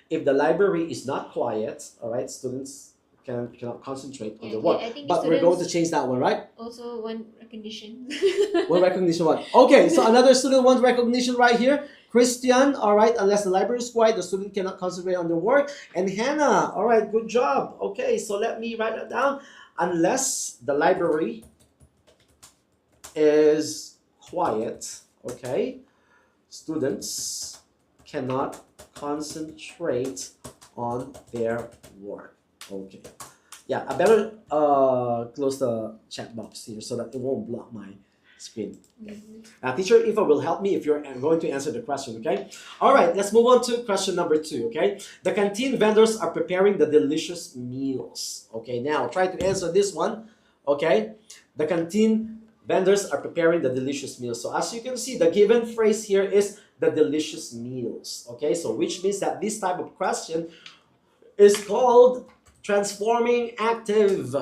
if the library is not quiet, all right, students cannot concentrate on Yeah, the work. I think But we're going to students change that one, right? also want recognition. One recognition one. Okay, so another student wants recognition right here. Christian, all right, unless the library is quiet, the student cannot concentrate on the work. And Hannah, all right, good job. Okay, so let me write that down. Unless the library is quiet, okay, students cannot concentrate on their work. Okay. Yeah, I better close the chat box here so that it won't block my screen. Teacher Eva will help me if you're going to answer the question, okay? All right, let's move on to question number 2, okay? The canteen vendors are preparing the delicious meals. Okay, now try to answer this one, okay? The canteen vendors are preparing the delicious meals. So as you can see, the given phrase here is the delicious meals, okay? So which means that this type of question is called transforming active,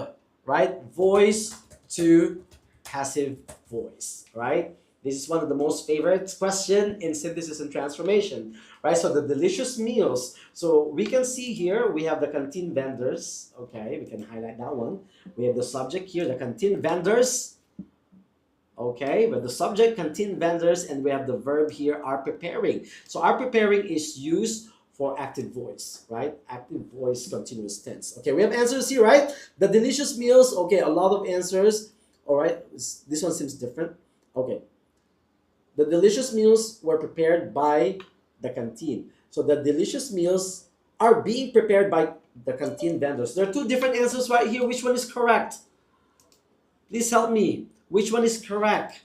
right? Voice to passive voice, right? This is one of the most favorite question in synthesis and transformation, right? So the delicious meals. So we can see here, we have the canteen vendors, okay? We can highlight that one. We have the subject here, the canteen vendors, okay? With the subject, canteen vendors, and we have the verb here, are preparing. So are preparing is used for active voice, right? Active voice, continuous tense. Okay, we have answers here, right? The delicious meals, okay, a lot of answers. All right, this one seems different. Okay, the delicious meals were prepared by the canteen. So the delicious meals are being prepared by the canteen vendors. There are two different answers right here. Which one is correct? Please help me. Which one is correct?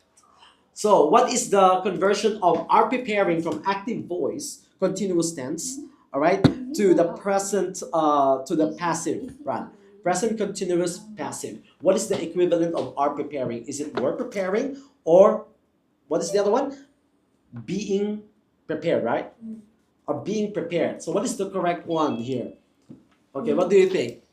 So what is the conversion of are preparing from active voice, continuous tense, all right, to the present, to the passive, right? Present continuous passive. What is the equivalent of are preparing? Is it were preparing, or what is the other one? Being prepared, right? Or being prepared. So what is the correct one here? Okay, what do you think?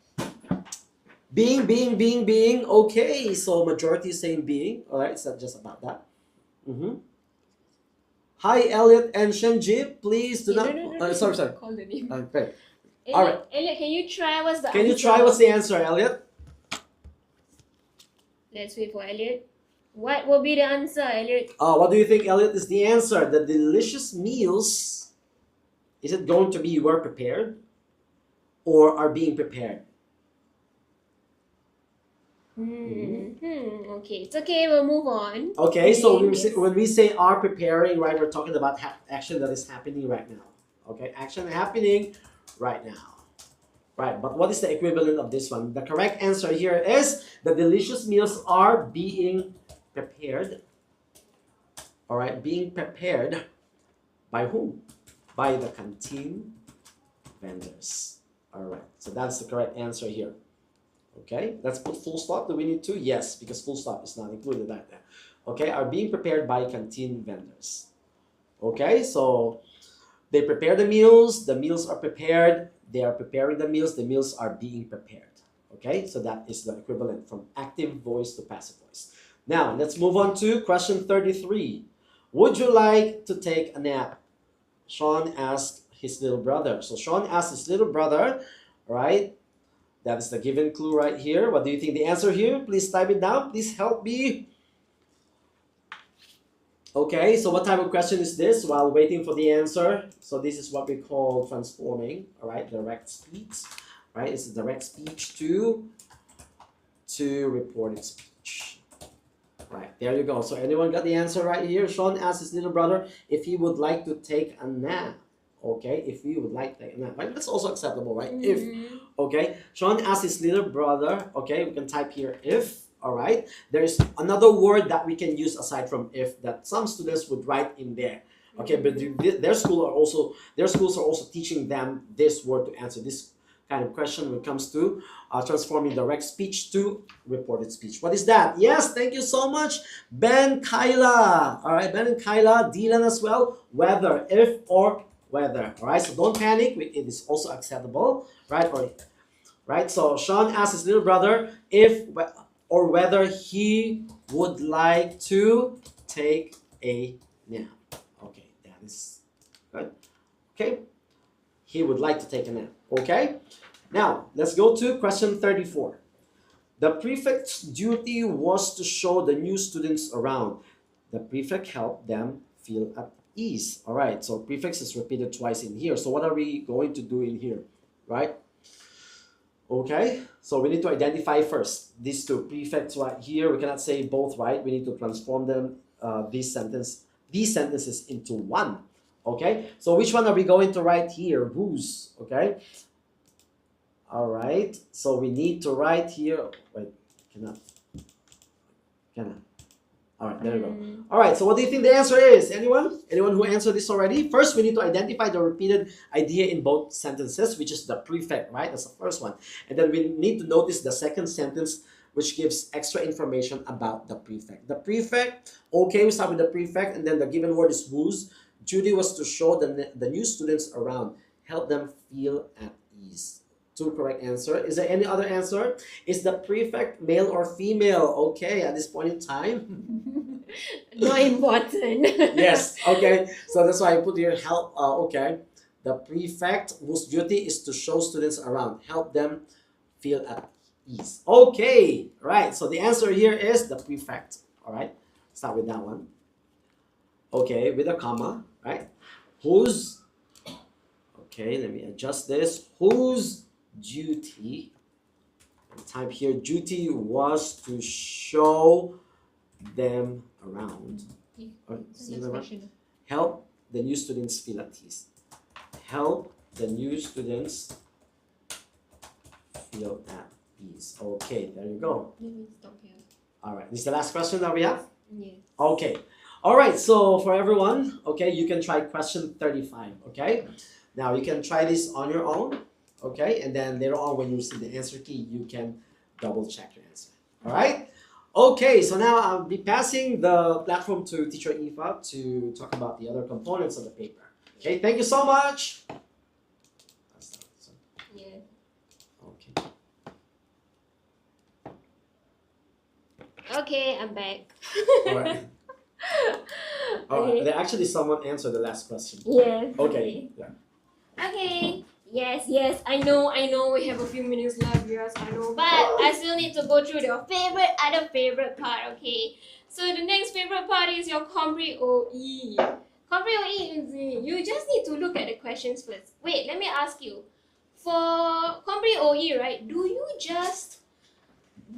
Being. Okay, so majority is saying being. All right, it's not just about that. Hi, Elliot and Shenji. Please do not. No. Sorry. Call the name. Okay. Elliot, All right. Elliot, can you try? What's the Can answer? you try? What's the answer, Elliot? Let's wait for Elliot. What will be the answer, Elliot? What do you think, Elliot, is the answer? The delicious meals, is it going to be were prepared or are being prepared? Okay, it's okay. We'll move on. Okay, so Yes. when we say are preparing, right, we're talking about action that is happening right now. Okay, action happening right now. Right, but what is the equivalent of this one? The correct answer here is the delicious meals are being prepared. All right, being prepared by whom? By the canteen vendors. All right, so that's the correct answer here. Okay, let's put full stop. Do we need to? Yes, because full stop is not included right there. Okay, are being prepared by canteen vendors. Okay, so they prepare the meals are prepared, they are preparing the meals are being prepared. Okay, so that is the equivalent from active voice to passive voice. Now, let's move on to question 33. Would you like to take a nap? Sean asked his little brother. So Sean asked his little brother, right? That is the given clue right here. What do you think the answer here? Please type it down. Please help me. Okay, so what type of question is this while waiting for the answer? So this is what we call transforming, all right, direct speech, right? It's a direct speech to reported speech. Right, there you go. So anyone got the answer right here? Sean asked his little brother if he would like to take a nap. Okay, if he would like to take a nap, right? That's also acceptable, right? If, okay. Sean asked his little brother, okay, we can type here if, all right. There's another word that we can use aside from if that some students would write in there. Okay, but their schools are also teaching them this word to answer this kind of question when it comes to transforming direct speech to reported speech. What is that? Yes, thank you so much, Ben Kyla. All right, Ben and Kyla, Dylan as well. Whether, if, or whether. All right, so don't panic. It is also acceptable, right? Right. So Sean asked his little brother if or whether he would like to take a nap. Okay, that is good. Okay, he would like to take a nap. Okay, Now, let's go to question 34. The prefect's duty was to show the new students around. The prefect helped them feel at ease. All right, so prefix is repeated twice in here. So what are we going to do in here, right? Okay, so we need to identify first these two prefects right here. We cannot say both, right? We need to transform them, these sentences into one. Okay, so which one are we going to write here? Whose? Okay. All right, so we need to write here. Wait, cannot. All right, there you go. All right, so what do you think the answer is? Anyone? Anyone who answered this already? First, we need to identify the repeated idea in both sentences, which is the prefect, right? That's the first one. And then we need to notice the second sentence, which gives extra information about the prefect. The prefect, okay, we start with the prefect, and then the given word is whose. Duty was to show the new students around, help them feel at ease. Two correct answer. Is there any other answer? Is the prefect male or female? Okay, at this point in time. Not important. Yes, okay. So that's why I put here help. Okay. The prefect whose duty is to show students around, help them feel at ease. Okay, right. So the answer here is the prefect. All right. Start with that one. Okay, with a comma, right? Whose, okay, let me adjust this. Whose duty, type here, duty was to show them around. Help the new students feel at ease. Help the new students feel at ease. Okay, there you go. Let me stop here. All right, this is the last question that we have? Yeah. Okay. All right, so for everyone, okay, you can try question 35, okay? Now you can try this on your own, okay? And then later on when you receive the answer key, you can double check your answer, all right? Okay, so now I'll be passing the platform to Teacher Eva to talk about the other components of the paper. Okay, thank you so much. Yeah. Okay. Okay, I'm back. All right. There actually someone answered the last question. Yes. Okay. Yeah. Okay. Yes, I know, we have a few minutes left, yes, I know. But I still need to go through your other favorite part, okay? So the next favorite part is your Compre OE. Compre OE is you just need to look at the questions first. Wait, let me ask you. For Compre OE, right, do you just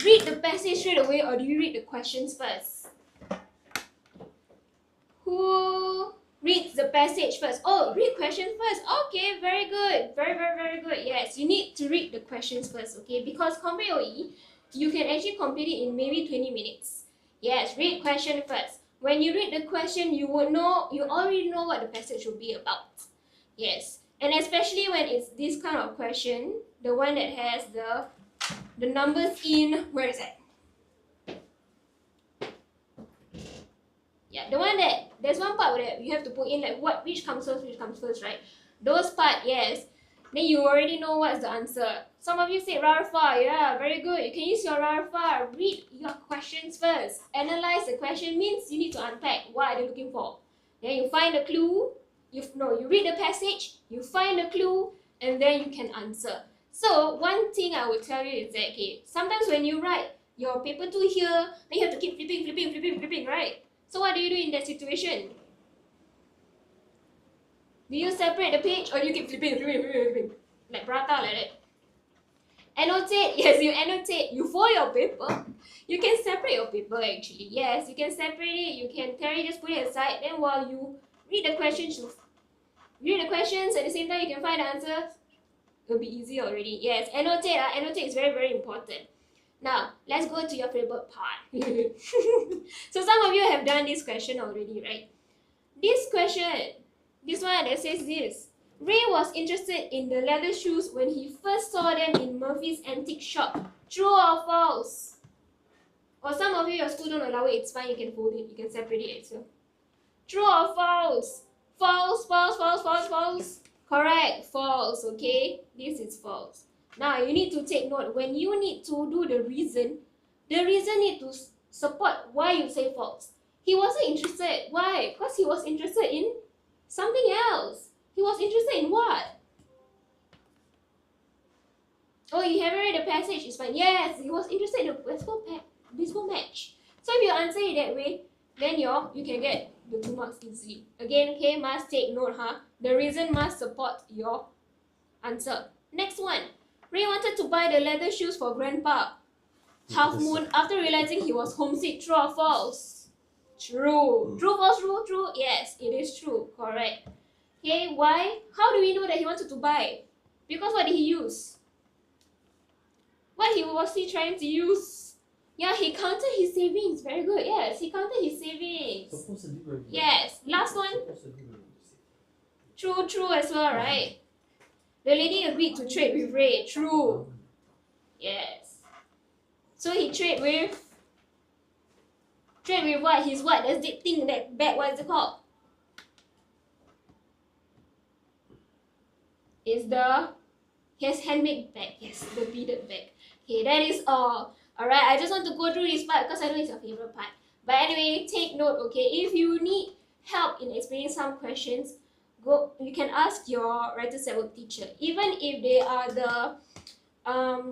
read the passage straight away or do you read the questions first? Who reads the passage first? Oh, read questions first. Okay, very good. Very good. Yes, you need to read the questions first, okay? Because Compre OE, you can actually complete it in maybe 20 minutes. Yes, read question first. When you read the question, you already know what the passage will be about. Yes, and especially when it's this kind of question, the one that has the numbers in, where is it? Yeah, the one that, there's one part where you have to put in like which comes first, right? Those part, yes. Then you already know what's the answer. Some of you say Rarfa, yeah, very good. You can use your Rarfa. Read your questions first. Analyze the question means you need to unpack what are they looking for. Then you find the clue. You read the passage, you find the clue, and then you can answer. So one thing I would tell you is that, okay, sometimes when you write your paper 2 here, then you have to keep flipping, right? So what do you do in that situation? Do you separate the page or do you keep flipping? Like prata like that. Annotate, yes, you annotate. You fold your paper. You can separate your paper actually. Yes, you can separate it. You can just put it aside. Then while you read the questions, at the same time you can find the answers. It'll be easy already. Yes, annotate. Annotate is very important. Now, let's go to your favorite part. So some of you have done this question already, right? This question, this one that says this. Ray was interested in the leather shoes when he first saw them in Murphy's antique shop. True or false? Or some of you, your school don't allow it, it's fine, you can fold it, you can separate it as well. True or false? False. Correct, false, okay? This is false. Now, you need to take note. When you need to do the reason need to support why you say false. He wasn't interested. Why? Because he was interested in something else. He was interested in what? Oh, you haven't read the passage, it's fine. Yes, he was interested in the baseball match. So if you answer it that way, then you can get the 2 marks easily. Again, okay, must take note, huh? The reason must support your answer. Next one. Ray wanted to buy the leather shoes for Grandpa. Half Moon after realizing he was homesick. True or false? True. True, false, true, true. Yes, it is true. Correct. Okay, why? How do we know that he wanted to buy? Because what did he use? What was he trying to use? Yeah, he counted his savings. Very good. Yes, he counted his savings. Yes. Last one. True, true as well, right? The lady agreed to trade with Ray. True. Yes. So he trade with what? His what? Does it thing that bag? What is it called? Is the his handmade bag. Yes, the beaded bag. Okay, that is all. Alright, I just want to go through this part because I know it's your favorite part. But anyway, take note, okay? If you need help in explaining some questions, you can ask your writers at work teacher. Even if they are the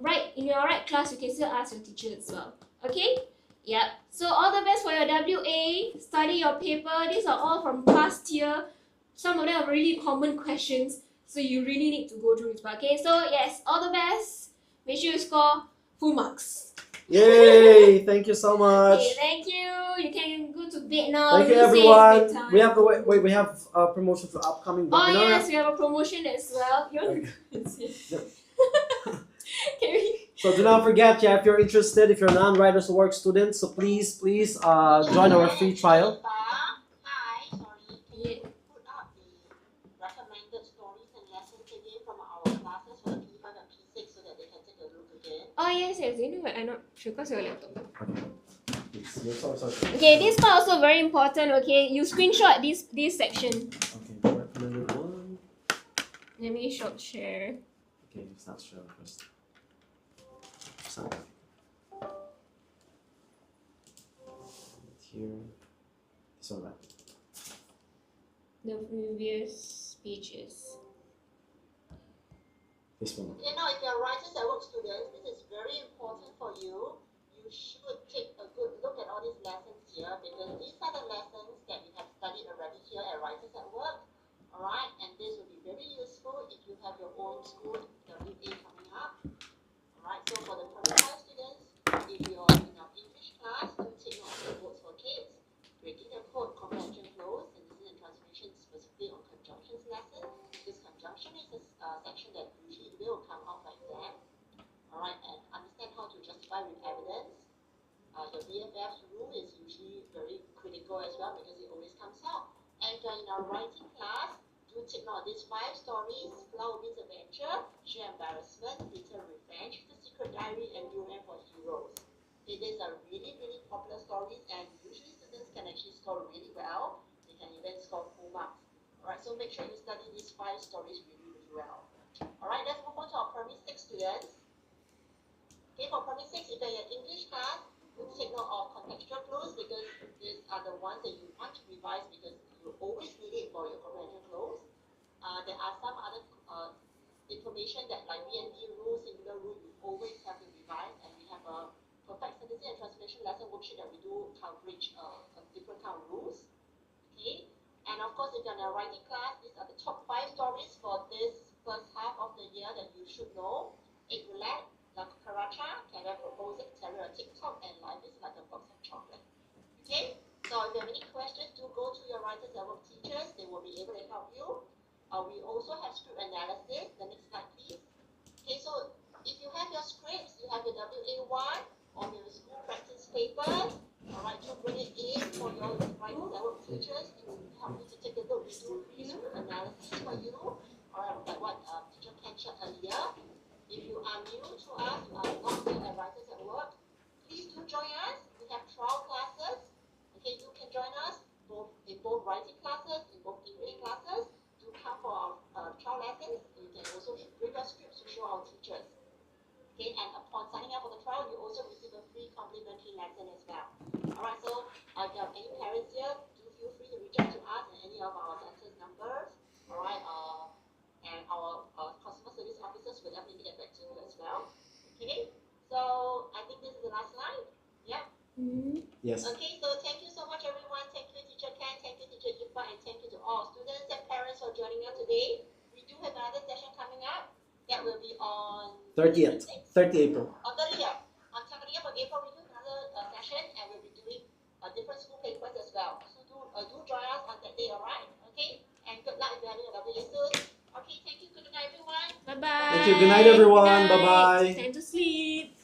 right in your right class, you can still ask your teacher as well. Okay? Yep. So all the best for your WA. Study your paper. These are all from past year. Some of them are really common questions. So you really need to go through this part. Okay, so yes, all the best. Make sure you score full marks. Yay! Thank you so much. Okay, thank you. You can go to bed now. Thank you, Recess everyone. bedtime. We have the wait. We have a promotion for upcoming Oh webinar. yes, we have a promotion as well. Can we? So do not forget, yeah, if you're interested, if you're a non-writers work student, so please join our free trial. Hi, sorry. Can you put up the recommended stories and lessons again from our classes for the P5 and P6 so that they can take a look again? Oh yes, you know what? I'm not sure because your laptop. Sorry. Okay, this part also very important. Okay, you screenshot this section. Okay, recommended one. Let me share. Okay, it's not share first. Sorry. Here. It's alright. The previous pages. This one. Okay, now if you're writers at work students, this is very important for you. You should take a good look at all these lessons here because these are the lessons that we have studied already here at Writers at Work. Alright, and this will be very useful if you have your own school WA coming up. Alright, so for the primary 5 students, if you're in our English class, do take note of the quotes for kids, breaking the code, comprehension flows, and this is a translation specifically on conjunctions lesson. This conjunction is a section that usually will come out for exam. Alright, and understand how to justify with evidence. Your BFF's rule is usually very critical as well because it always comes out. And in our writing class, do take note of these 5 stories: Flower Beans Adventure, Sheer Embarrassment, Bitter Revenge, The Secret Diary, and UN for Heroes. Okay, these are really, really popular stories and usually students can actually score really well. They can even score full marks. Alright, so make sure you study these 5 stories really, really well. Alright, let's move on to our primary 6 students. Okay, for primary 6, if you're in English class, do take note of contextual clues because these are the ones that you want to revise because you always need it for your comprehension clues. There are some other information that like VND rule, singular rule, you always have to revise, and we have a perfect sentencing and translation lesson worksheet that we do coverage of different kind of rules. Okay, and of course if you're in a writing class, these are the top 5 stories for this first half of the year that you should know. Egg Roulette, La Cucaracha, Caviar Proposal, Terror on TikTok, and Life is Like a Box of Chocolate. Okay, so if you have any questions, do go to your writers at work teachers. They will be able to help you. We also have script analysis. The next slide, please. Okay, so if you have your scripts, you have your WA1 or your school practice papers. Alright, to bring it in for your writers at work teachers to help you to take a look. We do free script analysis for you. Alright, like what teacher Ken shared earlier. If you are new to us, you are not yet at Writers at Work, please do join us. We have trial classes. Okay, you can join us in both writing classes, in both English classes. Do come for our trial lessons. You can also bring your scripts to show our teachers. Okay, and upon signing up for the trial, you also receive a free complimentary lesson as well. Alright, so if you have any parents here, do feel free to reach out to us and any of our centers numbers. Alright, and our customer service officers will definitely get back to you as well. Yes. Okay, so thank you so much, everyone. Thank you, Teacher Ken. Thank you, Teacher Ifa, and thank you to all students and parents for joining us today. We do have another session coming up. That will be on 30th. 30 April. on 30th. On 30th of April, we do another session, and we'll be doing different school papers as well. So do join us on that day, all right? Okay. And good luck if you're having a WA soon. Okay. Thank you. Good night, everyone. Bye bye. Thank you. Good night, everyone. Good night. Bye-bye. Time to sleep.